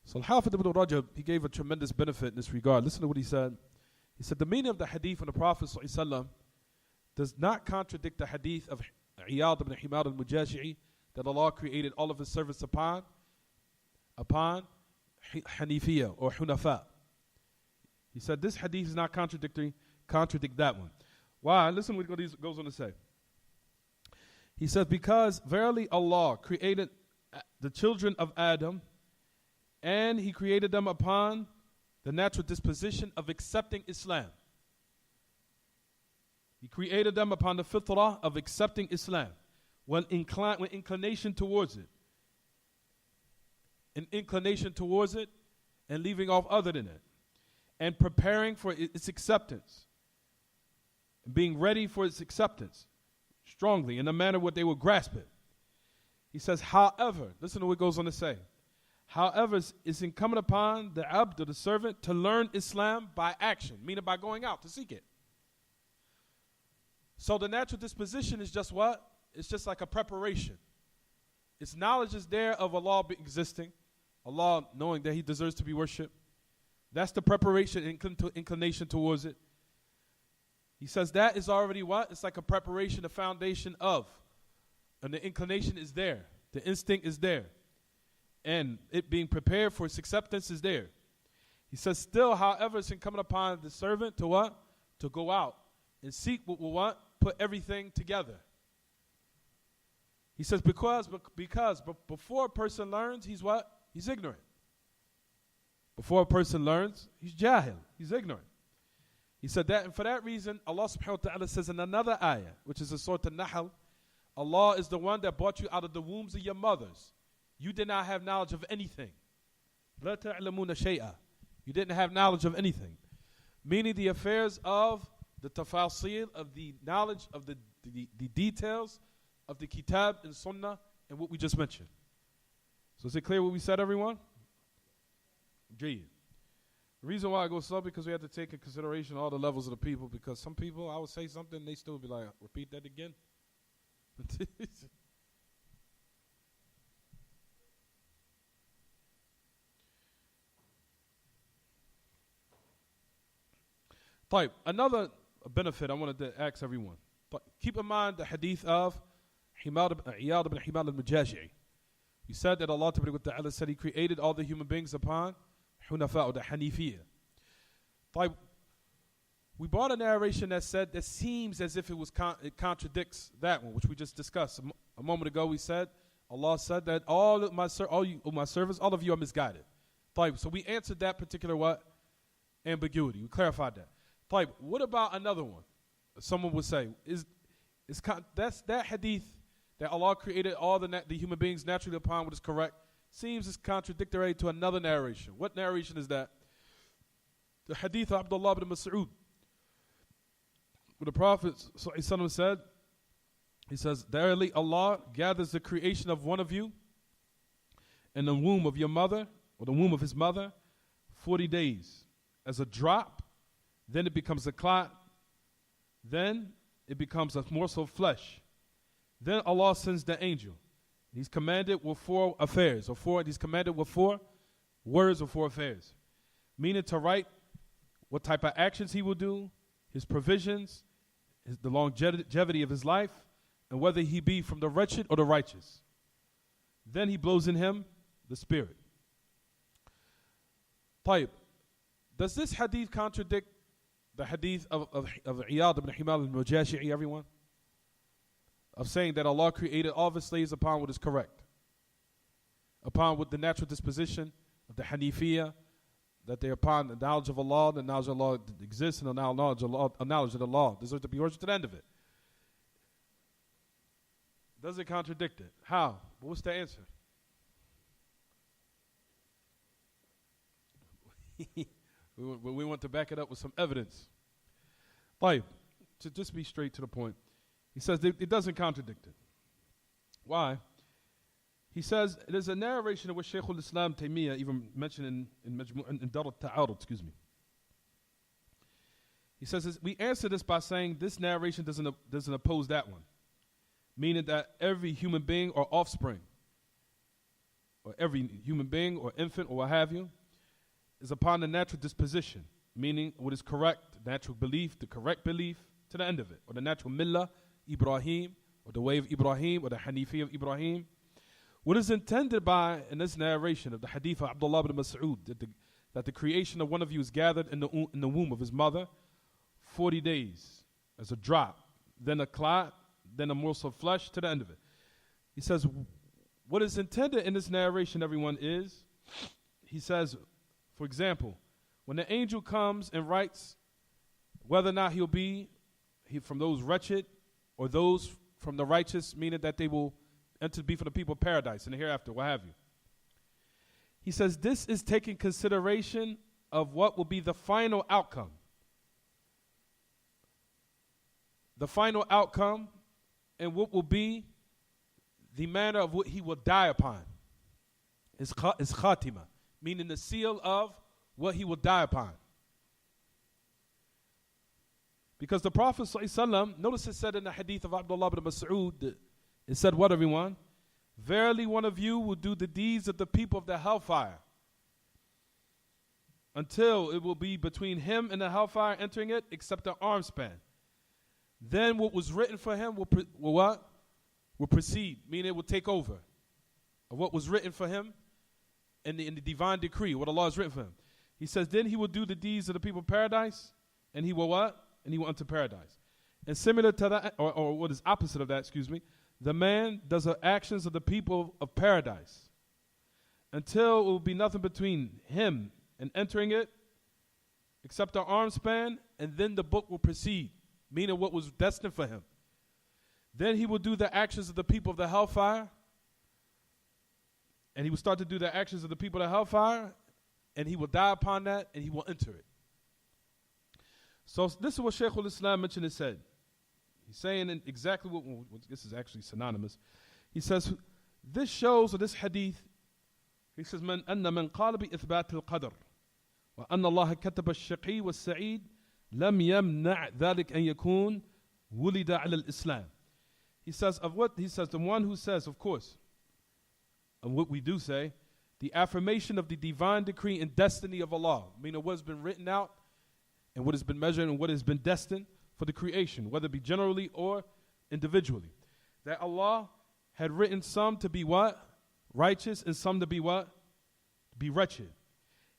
So Al-Hafidh ibn Rajab, he gave a tremendous benefit in this regard. Listen to what he said. He said the meaning of the hadith from the Prophet ﷺ does not contradict the hadith of Iyad ibn Himar al-Mujashi'i that Allah created all of his servants upon Hanifiyya or Hunafa. He said this hadith is not contradict that one. Why? Listen to what he goes on to say. He says, because verily Allah created the children of Adam and he created them upon the natural disposition of accepting Islam. He created them upon the fitrah of accepting Islam, when inclination towards it, an inclination towards it, and leaving off other than it, and preparing for its acceptance, being ready for its acceptance strongly in the manner what they will grasp it. He says, however, listen to what goes on to say. However, it's incumbent upon the abd or the servant to learn Islam by action, meaning by going out to seek it. So the natural disposition is just what? It's just like a preparation. Its knowledge is there of Allah existing, Allah knowing that He deserves to be worshipped. That's the preparation, inclination towards it. He says that is already what? It's like a preparation, the foundation of. And the inclination is there. The instinct is there. And it being prepared for its acceptance is there. He says still, however, it's incumbent upon the servant to what? To go out and seek what will what? Put everything together. He says because before a person learns, he's what? He's ignorant. Before a person learns, he's jahil. He's ignorant. He said that, and for that reason, Allah subhanahu wa ta'ala says in another ayah, which is a Surah An-Nahl, Allah is the one that brought you out of the wombs of your mothers. You did not have knowledge of anything. لَا تَعْلَمُونَ شَيْئًا. You didn't have knowledge of anything. Meaning the affairs of the tafasil, of the knowledge of the details of the kitab and sunnah and what we just mentioned. So is it clear what we said, everyone? Jayyid. The reason why I go slow because we have to take in consideration all the levels of the people, because some people, I would say something, they still be like, repeat that again. طيب, another benefit I wanted to ask everyone. Keep in mind the hadith of Iyad ibn Himar al-Mujashi'i. We said that Allah Ta'ala said He created all the human beings upon Hunafa or the Hanifiyya. طيب, we brought a narration that said that seems as if it contradicts that one, which we just discussed. A moment ago we said, Allah said that all of my servants, all of you are misguided. طيب, so we answered that particular what? Ambiguity. We clarified that. طيب, what about another one? Someone would say, that's that hadith that Allah created all the human beings naturally upon what is correct, seems as contradictory to another narration. What narration is that? The hadith of Abdullah ibn Mas'ud, where the Prophet said, he says, verily Allah gathers the creation of one of you in the womb of your mother, or the womb of his mother, 40 days as a drop, then it becomes a clot, then it becomes a morsel of flesh. Then Allah sends the angel. He's commanded with 4 affairs, he's commanded with 4 words or 4 affairs. Meaning to write what type of actions he will do, his provisions, the longevity of his life, and whether he be from the wretched or the righteous. Then he blows in him the spirit. طيب, does this hadith contradict the hadith of Iyad ibn Himar al-Mujashi'i, everyone? Of saying that Allah created all of his slaves upon what is correct. upon with the natural disposition of the Hanifiyah, that they're upon the knowledge of Allah, the knowledge of Allah exists, and the knowledge of Allah, knowledge of the law deserves to be worshipped to the end of it. Does it contradict it? How? What's the answer? we want to back it up with some evidence. Like, to just be straight to the point, he says it doesn't contradict it. Why? He says there's a narration of what Shaykh al-Islam Taymiyyah even mentioned in Dar al-Ta'arud, excuse me. He says we answer this by saying this narration doesn't oppose that one, meaning that every human being or offspring, or every human being or infant or what have you, is upon the natural disposition, meaning what is correct, natural belief, the correct belief, to the end of it, or the natural millah, Ibrahim, or the way of Ibrahim, or the Hanifi of Ibrahim. What is intended by, in this narration of the hadith of Abdullah ibn Mas'ud, that the creation of one of you is gathered in the womb of his mother 40 days as a drop, then a clot, then a morsel of flesh, to the end of it. He says, what is intended in this narration, everyone, is, he says, for example, when the angel comes and writes whether or not he'll be from those wretched or those from the righteous, meaning that they will enter to be for the people of paradise in the hereafter, what have you. He says this is taking consideration of what will be the final outcome. The final outcome and what will be the manner of what he will die upon. Is khatima, meaning the seal of what he will die upon. Because the Prophet ﷺ, notice it said in the hadith of Abdullah ibn Mas'ud, it said what, everyone? Verily one of you will do the deeds of the people of the hellfire until it will be between him and the hellfire entering it except an arm span. Then what was written for him will proceed, meaning it will take over of what was written for him in the divine decree, what Allah has written for him. He says, then he will do the deeds of the people of paradise, and he will what? And he will enter paradise. And similar to that, or what is opposite of that, excuse me, the man does the actions of the people of paradise until it will be nothing between him and entering it except an arm span, and then the book will proceed, meaning what was destined for him. Then he will do the actions of the people of the hellfire, and he will start to do the actions of the people of the hellfire, and he will die upon that, and he will enter it. So this is what Shaykh al-Islam mentioned and said. He's saying in exactly what this is actually synonymous. He says, this shows, or this hadith, he says, من أن من قال بإثبات القدر وأن الله كتب الشقي والسعيد لم يمنع ذلك أن يكون ولد على الإسلام. He says, of what? He says, the one who says, of course, of what we do say, the affirmation of the divine decree and destiny of Allah, meaning what has been written out and what has been measured and what has been destined for the creation, whether it be generally or individually. That Allah had written some to be what? Righteous, and some to be what? Be wretched.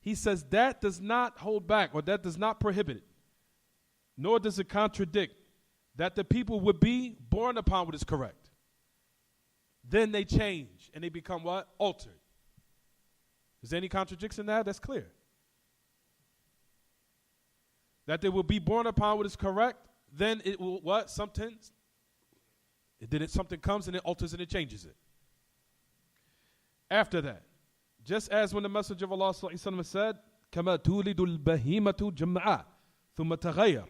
He says that does not hold back, or that does not prohibit it, nor does it contradict that the people would be born upon what is correct. Then they change and they become what? Altered. Is there any contradiction in that? That's clear. That they will be born upon what is correct, then it will what? Something comes and it alters and it changes it. After that, just as when the Messenger of Allah said, كما تولد البهيمة جمعاء ثم تغير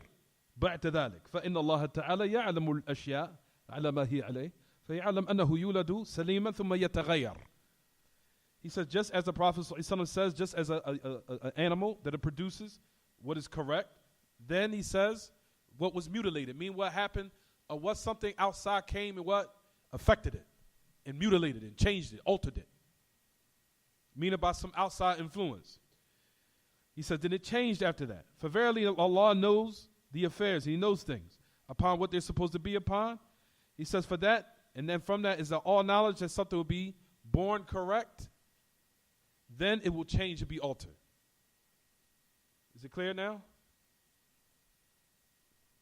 بعد ذلك فإن الله تعالى يعلم الأشياء على ما هي عليه فيعلم أنه يولد سليما ثم يتغير. He says, just as the Prophet says, just as an animal that it produces what is correct, then he says what was mutilated, meaning what happened, or what something outside came and what affected it and mutilated it and changed it, altered it, meaning by some outside influence. He said, then it changed after that. For verily Allah knows the affairs. He knows things upon what they're supposed to be upon. He says for that, and then from that is that all knowledge that something will be born correct, then it will change and be altered. Is it clear now?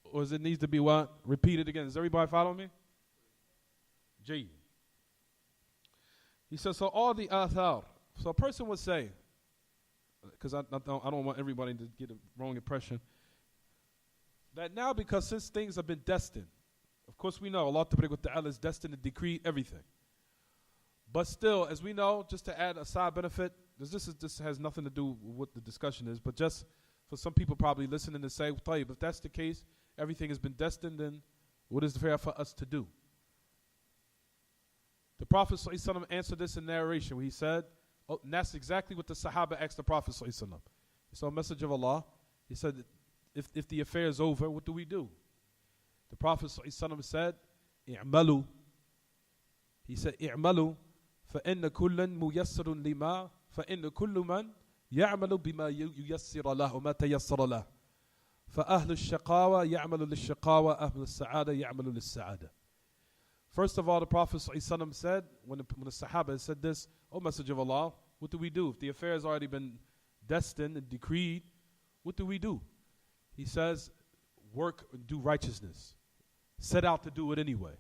Or does it need to be what? Repeated again. Does everybody follow me? Jay. He says, so all the athar. So a person would say, because I don't want everybody to get a wrong impression, that now because since things have been destined, of course we know Allah Ta'ala is destined to decree everything. But still, as we know, just to add a side benefit, this has nothing to do with what the discussion is, but just for some people probably listening to say, Tayyib, if that's the case, everything has been destined, then what is fair for us to do? The Prophet ﷺ answered this in narration where he said, oh, and that's exactly what the Sahaba asked the Prophet ﷺ. He saw a message of Allah. He said, if the affair is over, what do we do? The Prophet ﷺ said, i'malu. He said, i'malu, فَإِنَّ كُلًّا مُيَسَّرٌ لِمَا فَإِنَّ كُلُّ مَنْ يَعْمَلُ بِمَا يُيَسِّرَ لَهُ وَمَا تَيَسَّرَ لَهُ فَأَهْلُ الشَّقَاوَةِ يَعْمَلُ لِلشَّقَاوَةِ أَهْلُ السَّعَادَةِ يَعْمَلُ لِلسَّعَادَةِ. First of all, the Prophet ﷺ said, when the Sahaba said this, O Messenger of Allah, what do we do? If the affair has already been destined and decreed, what do we do? He says, work and do righteousness. Set out to do it anyway.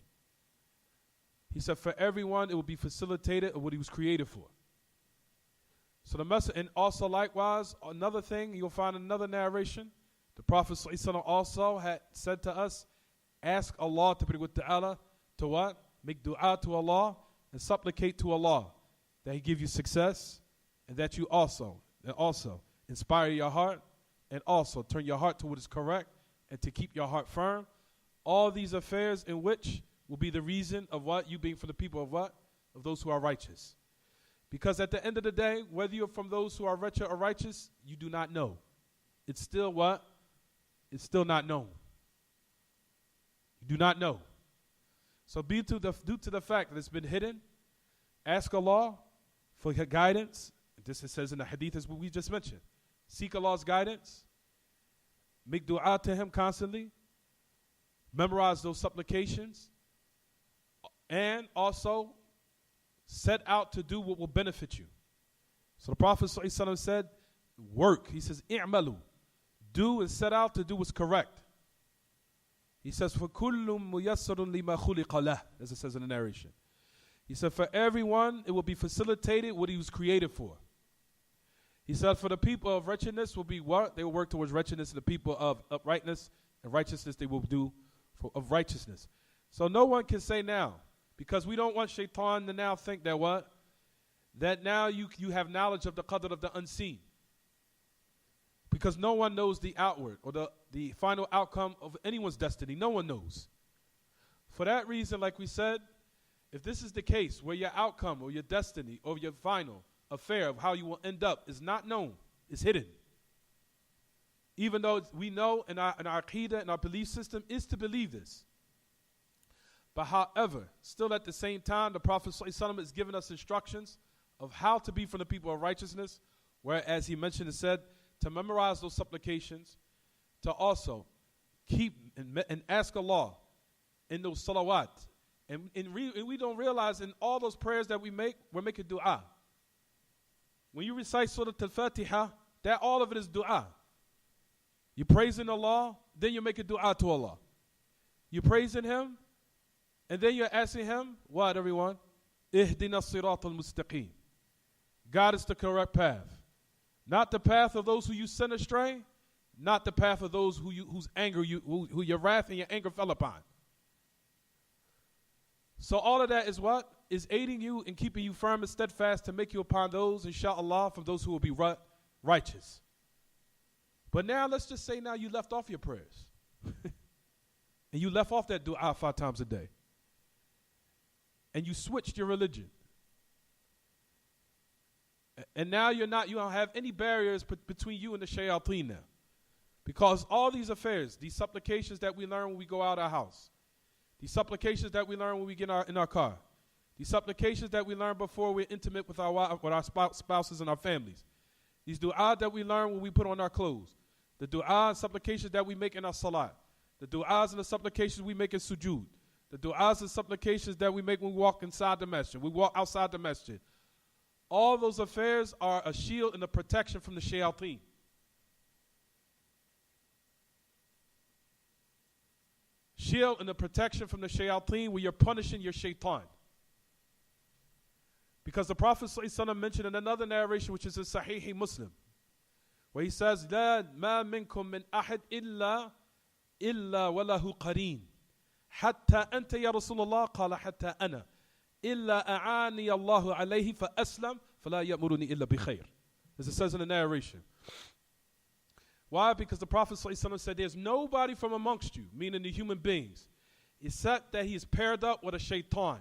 He said, for everyone, it will be facilitated of what he was created for. So the message, and also likewise, another thing, you'll find another narration. The Prophet ﷺ also had said to us, ask Allah Ta'ala to what? Make dua to Allah and supplicate to Allah that He give you success and that you also inspire your heart and also turn your heart to what is correct and to keep your heart firm. All these affairs in which will be the reason of what? You being from the people of what? Of those who are righteous. Because at the end of the day, whether you're from those who are wretched or righteous, you do not know. It's still what? It's still not known. You do not know. So due to the fact that it's been hidden, ask Allah for guidance. This it says in the hadith as we just mentioned. Seek Allah's guidance. Make dua to Him constantly. Memorize those supplications. And also set out to do what will benefit you. So the Prophet ﷺ said, work. He says, i'malu. Do and set out to do what's correct. He says, فَكُلٌّ مُيَسَّرٌ لِمَا خُلِقَ لَهُ, as it says in the narration. He said, for everyone, it will be facilitated what he was created for. He said, for the people of wretchedness will be what? They will work towards wretchedness, and the people of uprightness and righteousness they will do of righteousness. So no one can say now, because we don't want shaitan to now think that what? That now you have knowledge of the qadr of the unseen. Because no one knows the outward or the final outcome of anyone's destiny. No one knows. For that reason, like we said, if this is the case where your outcome or your destiny or your final affair of how you will end up is not known, is hidden. Even though we know in our aqidah and our belief system is to believe this. But however, still at the same time, the Prophet ﷺ is giving us instructions of how to be from the people of righteousness, whereas he mentioned and said, to memorize those supplications, to also keep and ask Allah in those salawat. And we don't realize in all those prayers that we make, we're making dua. When you recite Surah Al-Fatiha, that all of it is dua. You're praising Allah, then you're making dua to Allah. You're praising Him, and then you're asking Him, what everyone? Ihdina as-sirata al-mustaqim. God is the correct path. Not the path of those who you sent astray, not the path of those whose anger who your wrath and your anger fell upon. So all of that is what? Is aiding you and keeping you firm and steadfast to make you upon those, inshallah, from those who will be righteous. But now let's just say now you left off your prayers. And you left off that dua 5 times a day. And you switched your religion. And now you don't have any barriers between you and the shayateen now. Because all these affairs, these supplications that we learn when we go out our house, these supplications that we learn when we get in our car, these supplications that we learn before we're intimate with our spouses and our families, these dua that we learn when we put on our clothes, the dua and supplications that we make in our salat, the duas and the supplications we make in sujood, the duas and supplications that we make when we walk inside the masjid, we walk outside the masjid. All those affairs are a shield and a protection from the shayateen. Shield and a protection from the shayateen where you're punishing your shaitan. Because the Prophet ﷺ mentioned in another narration, which is in Sahih Muslim, where he says, لا ما منكم من أحد إلا وله قرين حتى أنت يا رسول الله قال حتى أنا إلا أعاني الله عليه فأسلم فلا يأمرني إلا بخير. As it says in the narration. Why? Because the Prophet ﷺ said, there's nobody from amongst you, meaning the human beings, except that he is paired up with a shaitan.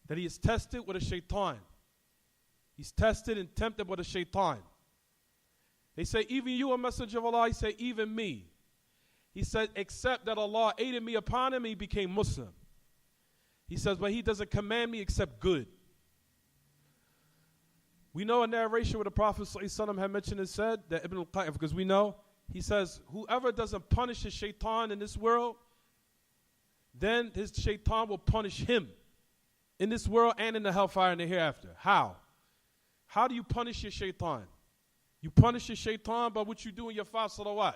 That he is tested with a shaitan. He's tested and tempted with a shaitan. They say, even you, a messenger of Allah. He said, even me. He said, except that Allah aided me upon him, he became Muslim. He says, but he doesn't command me except good. We know a narration where the Prophet ﷺ had mentioned and said that Ibn al-Qayyim, because we know, he says, whoever doesn't punish his shaitan in this world, then his shaitan will punish him in this world and in the hellfire and the hereafter. How? How do you punish your shaitan? You punish your shaitan by what you do in your 5 salawat.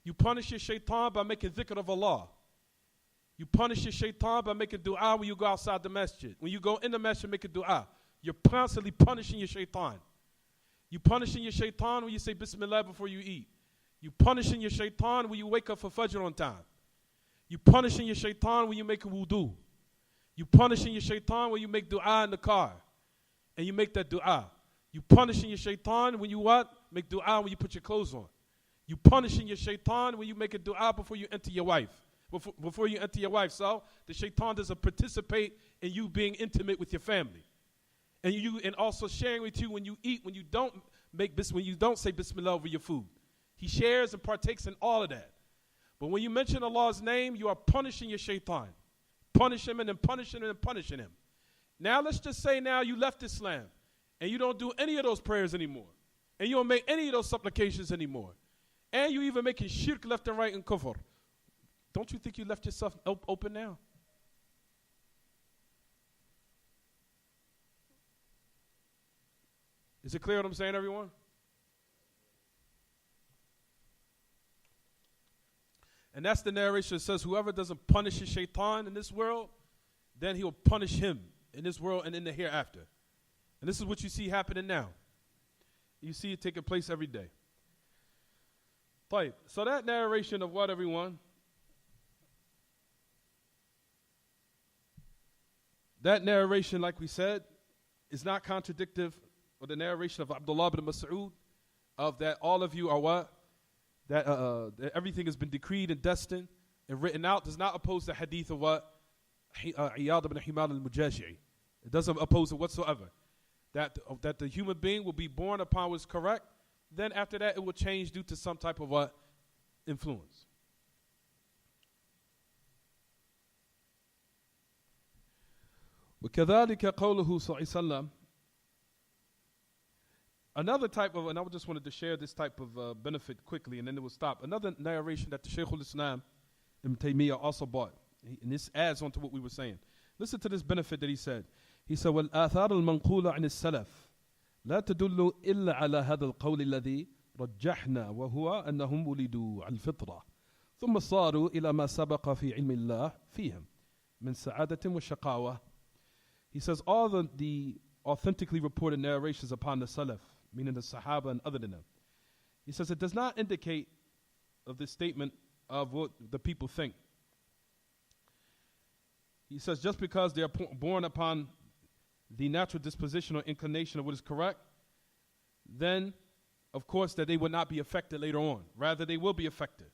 You punish your shaitan by making dhikr of Allah. You punish your shaitan by making dua when you go outside the masjid. When you go in the masjid, make a dua. You're constantly punishing your shaitan. You punishing your shaitan when you say Bismillah before you eat. You punishing your shaitan when you wake up for Fajr on time. You punishing your shaitan when you make a wudu. You punishing your shaitan when you make dua in the car. And you make that dua. You punishing your shaitan when you what? Make dua when you put your clothes on. You punishing your shaitan when you make a dua before you enter your wife. Before you enter your wife. So the shaitan doesn't participate in you being intimate with your family. And also sharing with you when you eat, when you don't say Bismillah over your food. He shares and partakes in all of that. But when you mention Allah's name, you are punishing your shaitan. Punish him and then punishing him and punishing him. Now let's just say now you left Islam and you don't do any of those prayers anymore. And you don't make any of those supplications anymore. And you even making shirk left and right in kufr. Don't you think you left yourself open now? Is it clear what I'm saying, everyone? And that's the narration that says whoever doesn't punish his shaitan in this world, then he will punish him in this world and in the hereafter. And this is what you see happening now. You see it taking place every day. So that narration of what, everyone? That narration, like we said, is not contradictory with the narration of Abdullah ibn Mas'ud of that all of you are what? That everything has been decreed and destined and written out. Does not oppose the hadith of what? Iyad ibn Himar al-Mujashi'i. It doesn't oppose it whatsoever. That the human being will be born upon what's correct. Then after that it will change due to some type of what? Influence. وكذلك قوله صلى الله عليه وسلم. Another type of, and I just wanted to share this type of benefit quickly and then it will stop. Another narration that the Shaykh al-Islam Ibn Taymiyyah also brought. And this adds on to what we were saying. Listen to this benefit that he said. He said, وَالْآثَارُ الْمَنْقُولَ عَنِ السَّلَفِ لا تدل إلا على هذا القول الذي رجحنا وهو أنهم ولدوا على الفطرة ثم صاروا إلى ما سبق في علم الله فيهم من سعادة وشقاوة. He says all the authentically reported narrations upon the Salaf, meaning the Sahaba and other than them. He says it does not indicate of this statement of what the people think. He says just because they are born upon the natural disposition or inclination of what is correct, then of course that they will not be affected later on. Rather, they will be affected.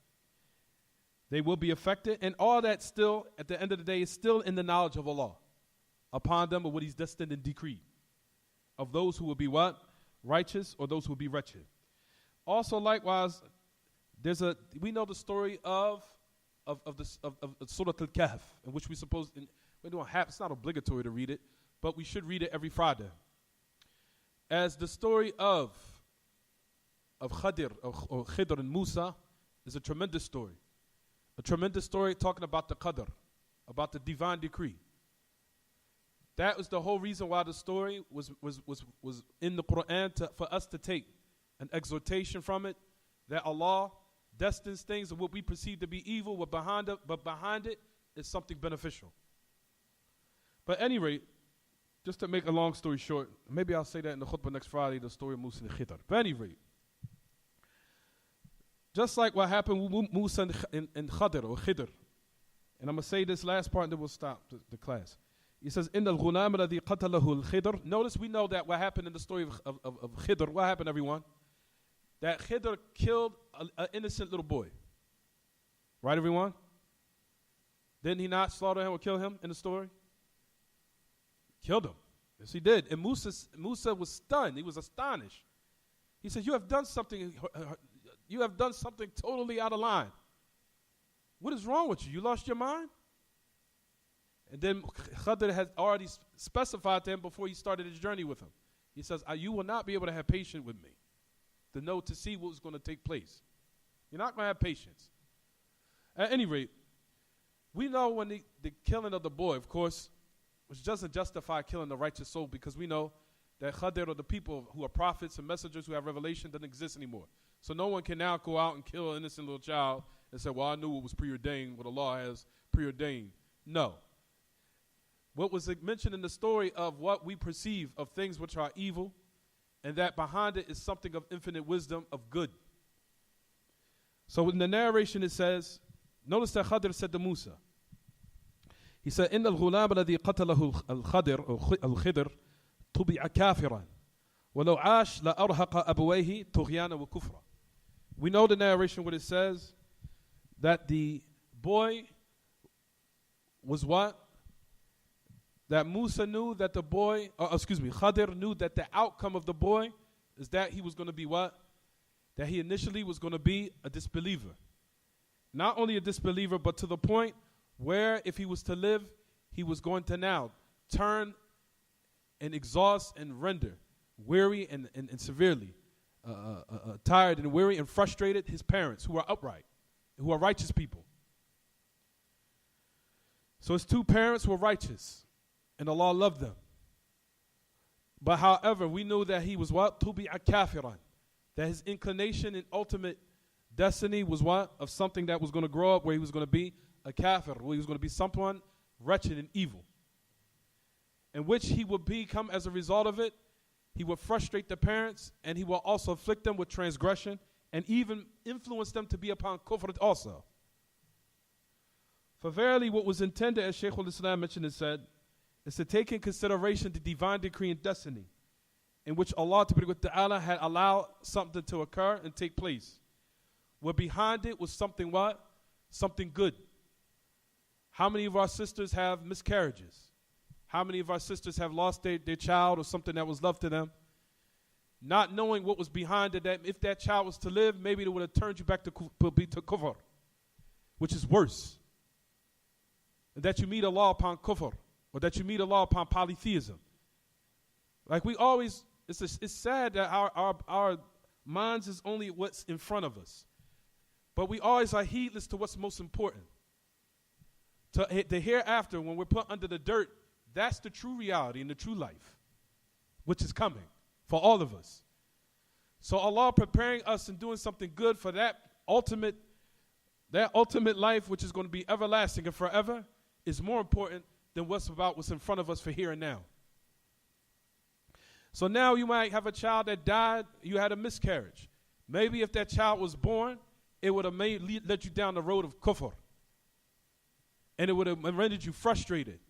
They will be affected, and all that still, at the end of the day, is still in the knowledge of Allah. Upon them of what He's destined and decreed. Of those who will be what? Righteous, or those who will be wretched. Also, likewise, we know the story of Surah Al-Kahf, in which it's not obligatory to read it, but we should read it every Friday. As the story of Khidr and Musa is a tremendous story. A tremendous story talking about the Qadr, about the divine decree. That was the whole reason why the story was in the Quran for us to take an exhortation from it, that Allah destines things of what we perceive to be evil, but behind it is something beneficial. But at any rate, just to make a long story short, maybe I'll say that in the khutbah next Friday, the story of Musa and Khidr. But at any rate, just like what happened with Musa and Khidr, and I'm going to say this last part and then we'll stop the class. He says, إِنَّ الْغُلَامَ الَّذِي قَتَلَهُ الْخِدْر. Notice we know that what happened in the story of Khidr. What happened, everyone? That Khidr killed an innocent little boy. Right, everyone? Didn't he not slaughter him or kill him in the story? Killed him. Yes, he did. And Musa was stunned. He was astonished. He said, you have done something totally out of line. What is wrong with you? You lost your mind? And then Khidr had already specified to him before he started his journey with him. He says, you will not be able to have patience with me to see what was going to take place. You're not going to have patience. At any rate, we know when the killing of the boy, of course, which doesn't justify killing the righteous soul, because we know that Khidr or the people who are prophets and messengers who have revelation doesn't exist anymore. So no one can now go out and kill an innocent little child and say, well, I knew it was preordained, what Allah has preordained. No. What was mentioned in the story of what we perceive of things which are evil, and that behind it is something of infinite wisdom, of good. So in the narration it says, notice that Khidr said to Musa, he said, إِنَّ الْغُلَامَ الَّذِي قَتَلَهُ الْخِدْر طُبِعَ كَافِرًا وَلَوْ عَاشَ لَأَرْهَقَ أَبَوَيْهِ طُغْيَانًا وَكُفْرًا. We know the narration what it says, that the boy was what? That Musa knew that the boy, Khidr knew that the outcome of the boy is that he was going to be what? That he initially was going to be a disbeliever. Not only a disbeliever, but to the point where if he was to live, he was going to now turn and exhaust and render weary and severely tired and weary and frustrated his parents who are upright, who are righteous people. So his two parents were righteous. And Allah loved them. But however, we know that he was what? Tubi'a kafiran. That his inclination and ultimate destiny was what? Of something that was going to grow up where he was going to be a kafir, where he was going to be someone wretched and evil. And which he would become as a result of it. He would frustrate the parents, and he will also afflict them with transgression and even influence them to be upon kufr also. For verily what was intended, as Shaykh al-Islam mentioned and said, is to take in consideration the divine decree and destiny in which Allah Ta'ala had allowed something to occur and take place. Where behind it was something what? Something good. How many of our sisters have miscarriages? How many of our sisters have lost their child or something that was loved to them? Not knowing what was behind it, that if that child was to live, maybe it would have turned you back to kufr, which is worse. And that you meet Allah upon kufr. Or that you meet Allah upon polytheism. Like we always, it's sad that our minds is only what's in front of us. But we always are heedless to what's most important. The hereafter, when we're put under the dirt, that's the true reality and the true life, which is coming for all of us. So Allah preparing us and doing something good for that ultimate life, which is going to be everlasting and forever, is more important than what's in front of us for here and now. So now you might have a child that died, you had a miscarriage. Maybe if that child was born, it would have led you down the road of kufr. And it would have rendered you frustrated.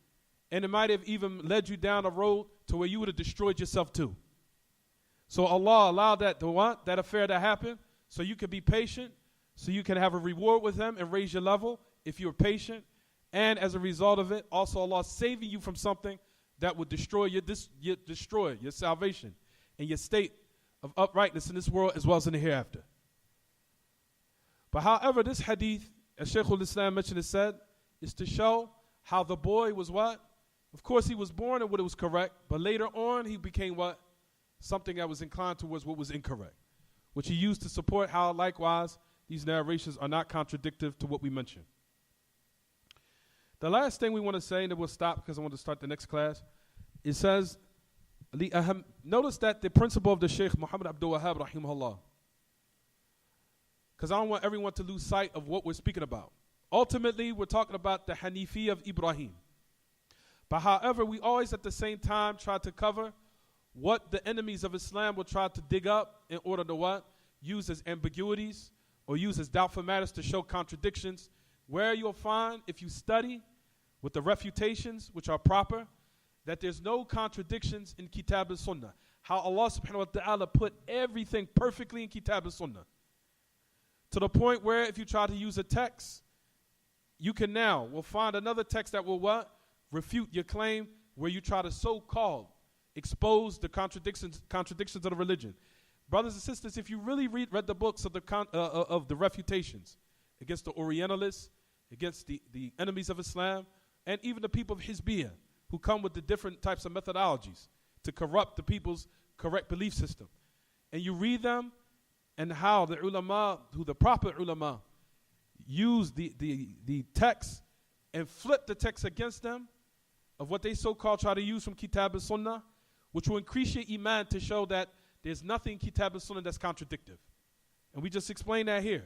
And it might have even led you down a road to where you would have destroyed yourself too. So Allah allowed that affair to happen, so you could be patient, so you can have a reward with Him and raise your level if you're patient. And as a result of it, also Allah saving you from something that would destroy your salvation and your state of uprightness in this world as well as in the hereafter. But however, this hadith, as Shaykh al-Islam mentioned, it said, is to show how the boy was what? Of course, he was born in what it was correct, but later on he became what? Something that was inclined towards what was incorrect, which he used to support how likewise these narrations are not contradictory to what we mentioned. The last thing we want to say, and then we'll stop because I want to start the next class, it says, notice that the principle of the Shaykh Muhammad Abdul Wahhab rahimahullah, because I don't want everyone to lose sight of what we're speaking about. Ultimately, we're talking about the Hanifi of Ibrahim. But however, we always at the same time try to cover what the enemies of Islam will try to dig up in order to what? Use as ambiguities or use as doubtful matters to show contradictions. Where you'll find, if you study with the refutations which are proper, that there's no contradictions in Kitab and Sunnah. How Allah subhanahu wa ta'ala put everything perfectly in Kitab and Sunnah. To the point where if you try to use a text, you can now will find another text that will what? Refute your claim, where you try to so-called expose the contradictions of the religion. Brothers and sisters, if you really read the books of the refutations against the Orientalists, against the enemies of Islam, and even the people of Hizbiyah, who come with the different types of methodologies to corrupt the people's correct belief system, and you read them and how the ulama, who the proper ulama, use the text and flip the text against them of what they so-called try to use from Kitab and Sunnah, which will increase your iman to show that there's nothing in Kitab and Sunnah that's contradictive. And we just explained that here.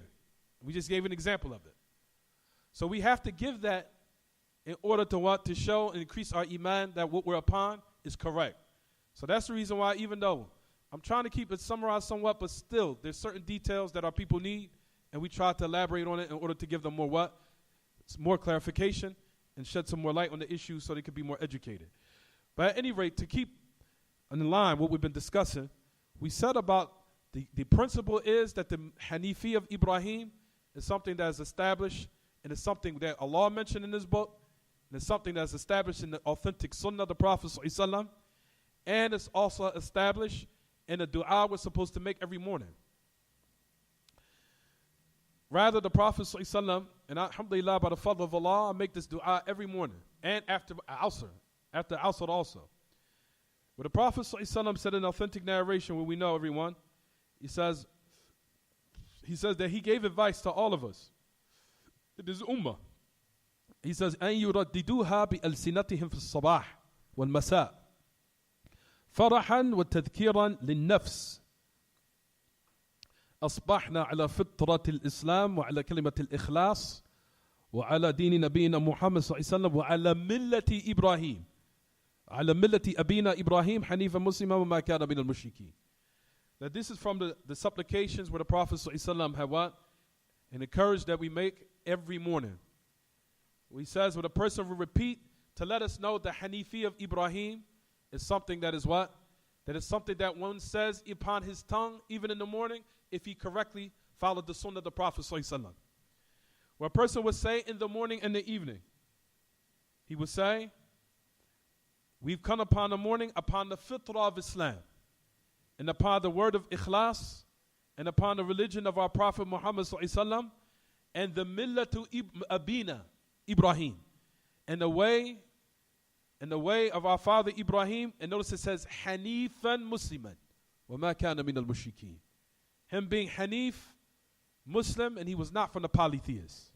We just gave an example of it. So we have to give that in order to what? To show and increase our iman that what we're upon is correct. So that's the reason why, even though I'm trying to keep it summarized somewhat, but still there's certain details that our people need, and we try to elaborate on it in order to give them more what? It's more clarification and shed some more light on the issue so they could be more educated. But at any rate, to keep in line what we've been discussing, we said about the principle is that the Hanifi of Ibrahim is something that is established, and it's something that Allah mentioned in His book, and it's something that's established in the authentic Sunnah of the Prophet ﷺ, and it's also established in a dua we're supposed to make every morning. Rather, the Prophet ﷺ, and alhamdulillah, by the fadl of Allah, I make this dua every morning, and after Asr also. Where the Prophet ﷺ said in authentic narration, where we know everyone, he says that he gave advice to all of us. It is ummah. He says, أن يرددوها بألسنتهم في الصباح والمساء فرحا وتذكيرا للنفس أصبحنا على فطرة الإسلام وعلى كلمة الإخلاص وعلى دين نبينا محمد صلى الله عليه وسلم وعلى ملة إبراهيم على ملة أبينا إبراهيم حنيفا مسلما وما كان من المشركين. That this is from the supplications where the Prophet ﷺ had what? And encouraged that we make every morning. He says, when a person will repeat to let us know the Hanifi of Ibrahim is something that is what? That is something that one says upon his tongue, even in the morning, if he correctly followed the Sunnah of the Prophet ﷺ. Where a person would say in the morning and the evening, he would say, we've come upon the morning upon the fitrah of Islam, and upon the word of ikhlas, and upon the religion of our Prophet Muhammad ﷺ, and the millatu abina Ibrahim, and the way of our father Ibrahim. And notice it says Hanifan Musliman wa ma kana min al-mushrikeen. Him being Hanif, Muslim, and he was not from the polytheists.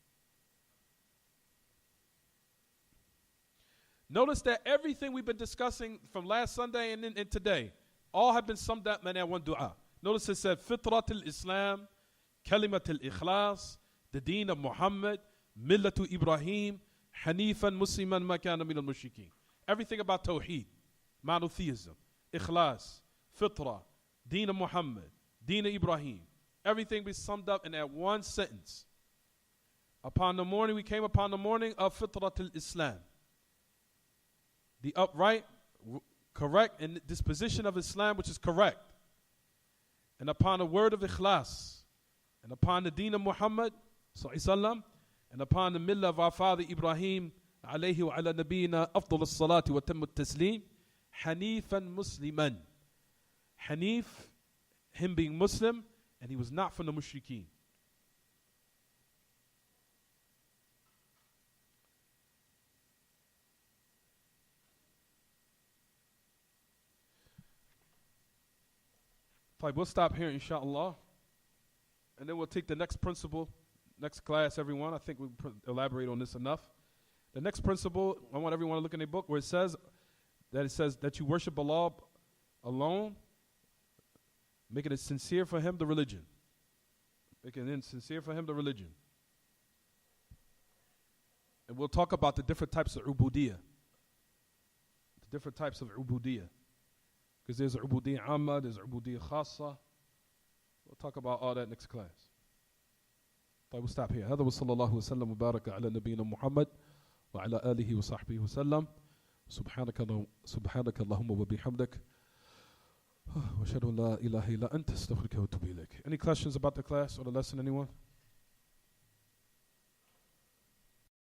Notice that everything we've been discussing from last Sunday and today, all have been summed up in that one dua. Notice it said Fitrat al-Islam, Kalimat al-Ikhlas, the deen of Muhammad, Millatu Ibrahim, Hanifan Musliman ma kana min al-mushrikeen. Everything about Tawheed, monotheism, Ikhlas, Fitra, deen of Muhammad, deen of Ibrahim. Everything be summed up in that one sentence. Upon the morning, we came upon the morning of Fitrat al-Islam, the upright, correct, and disposition of Islam, which is correct. And upon the word of Ikhlas, and upon the deen of Muhammad, sallallahu, and upon the millah of our father Ibrahim, alayhi wa ala nabiyina afdal as-salati wa tammu at-taslim, Hanifan Musliman. Hanif, him being Muslim, and he was not from the mushrikeen. We'll stop here, inshallah, and then we'll take the next principle, next class, everyone. I think we'll elaborate on this enough. The next principle, I want everyone to look in a book where it says that you worship Allah alone, making it sincere for Him, the religion. Making it sincere for Him, the religion. And we'll talk about the different types of ubudiyah. different types of ubudiyah. Because there's ubudiyah amma, there's ubudiyah khassa. We'll talk about all that next class. طيب, we'll stop here. هذا وصلى الله وسلم وبارك على نبينا محمد وعلى آله وصحبه وسلم. سبحانك اللهم وبحمدك وأشهد أن لا إله إلا أنت أستغفرك وأتوب إليك. Any questions about the class or the lesson, anyone?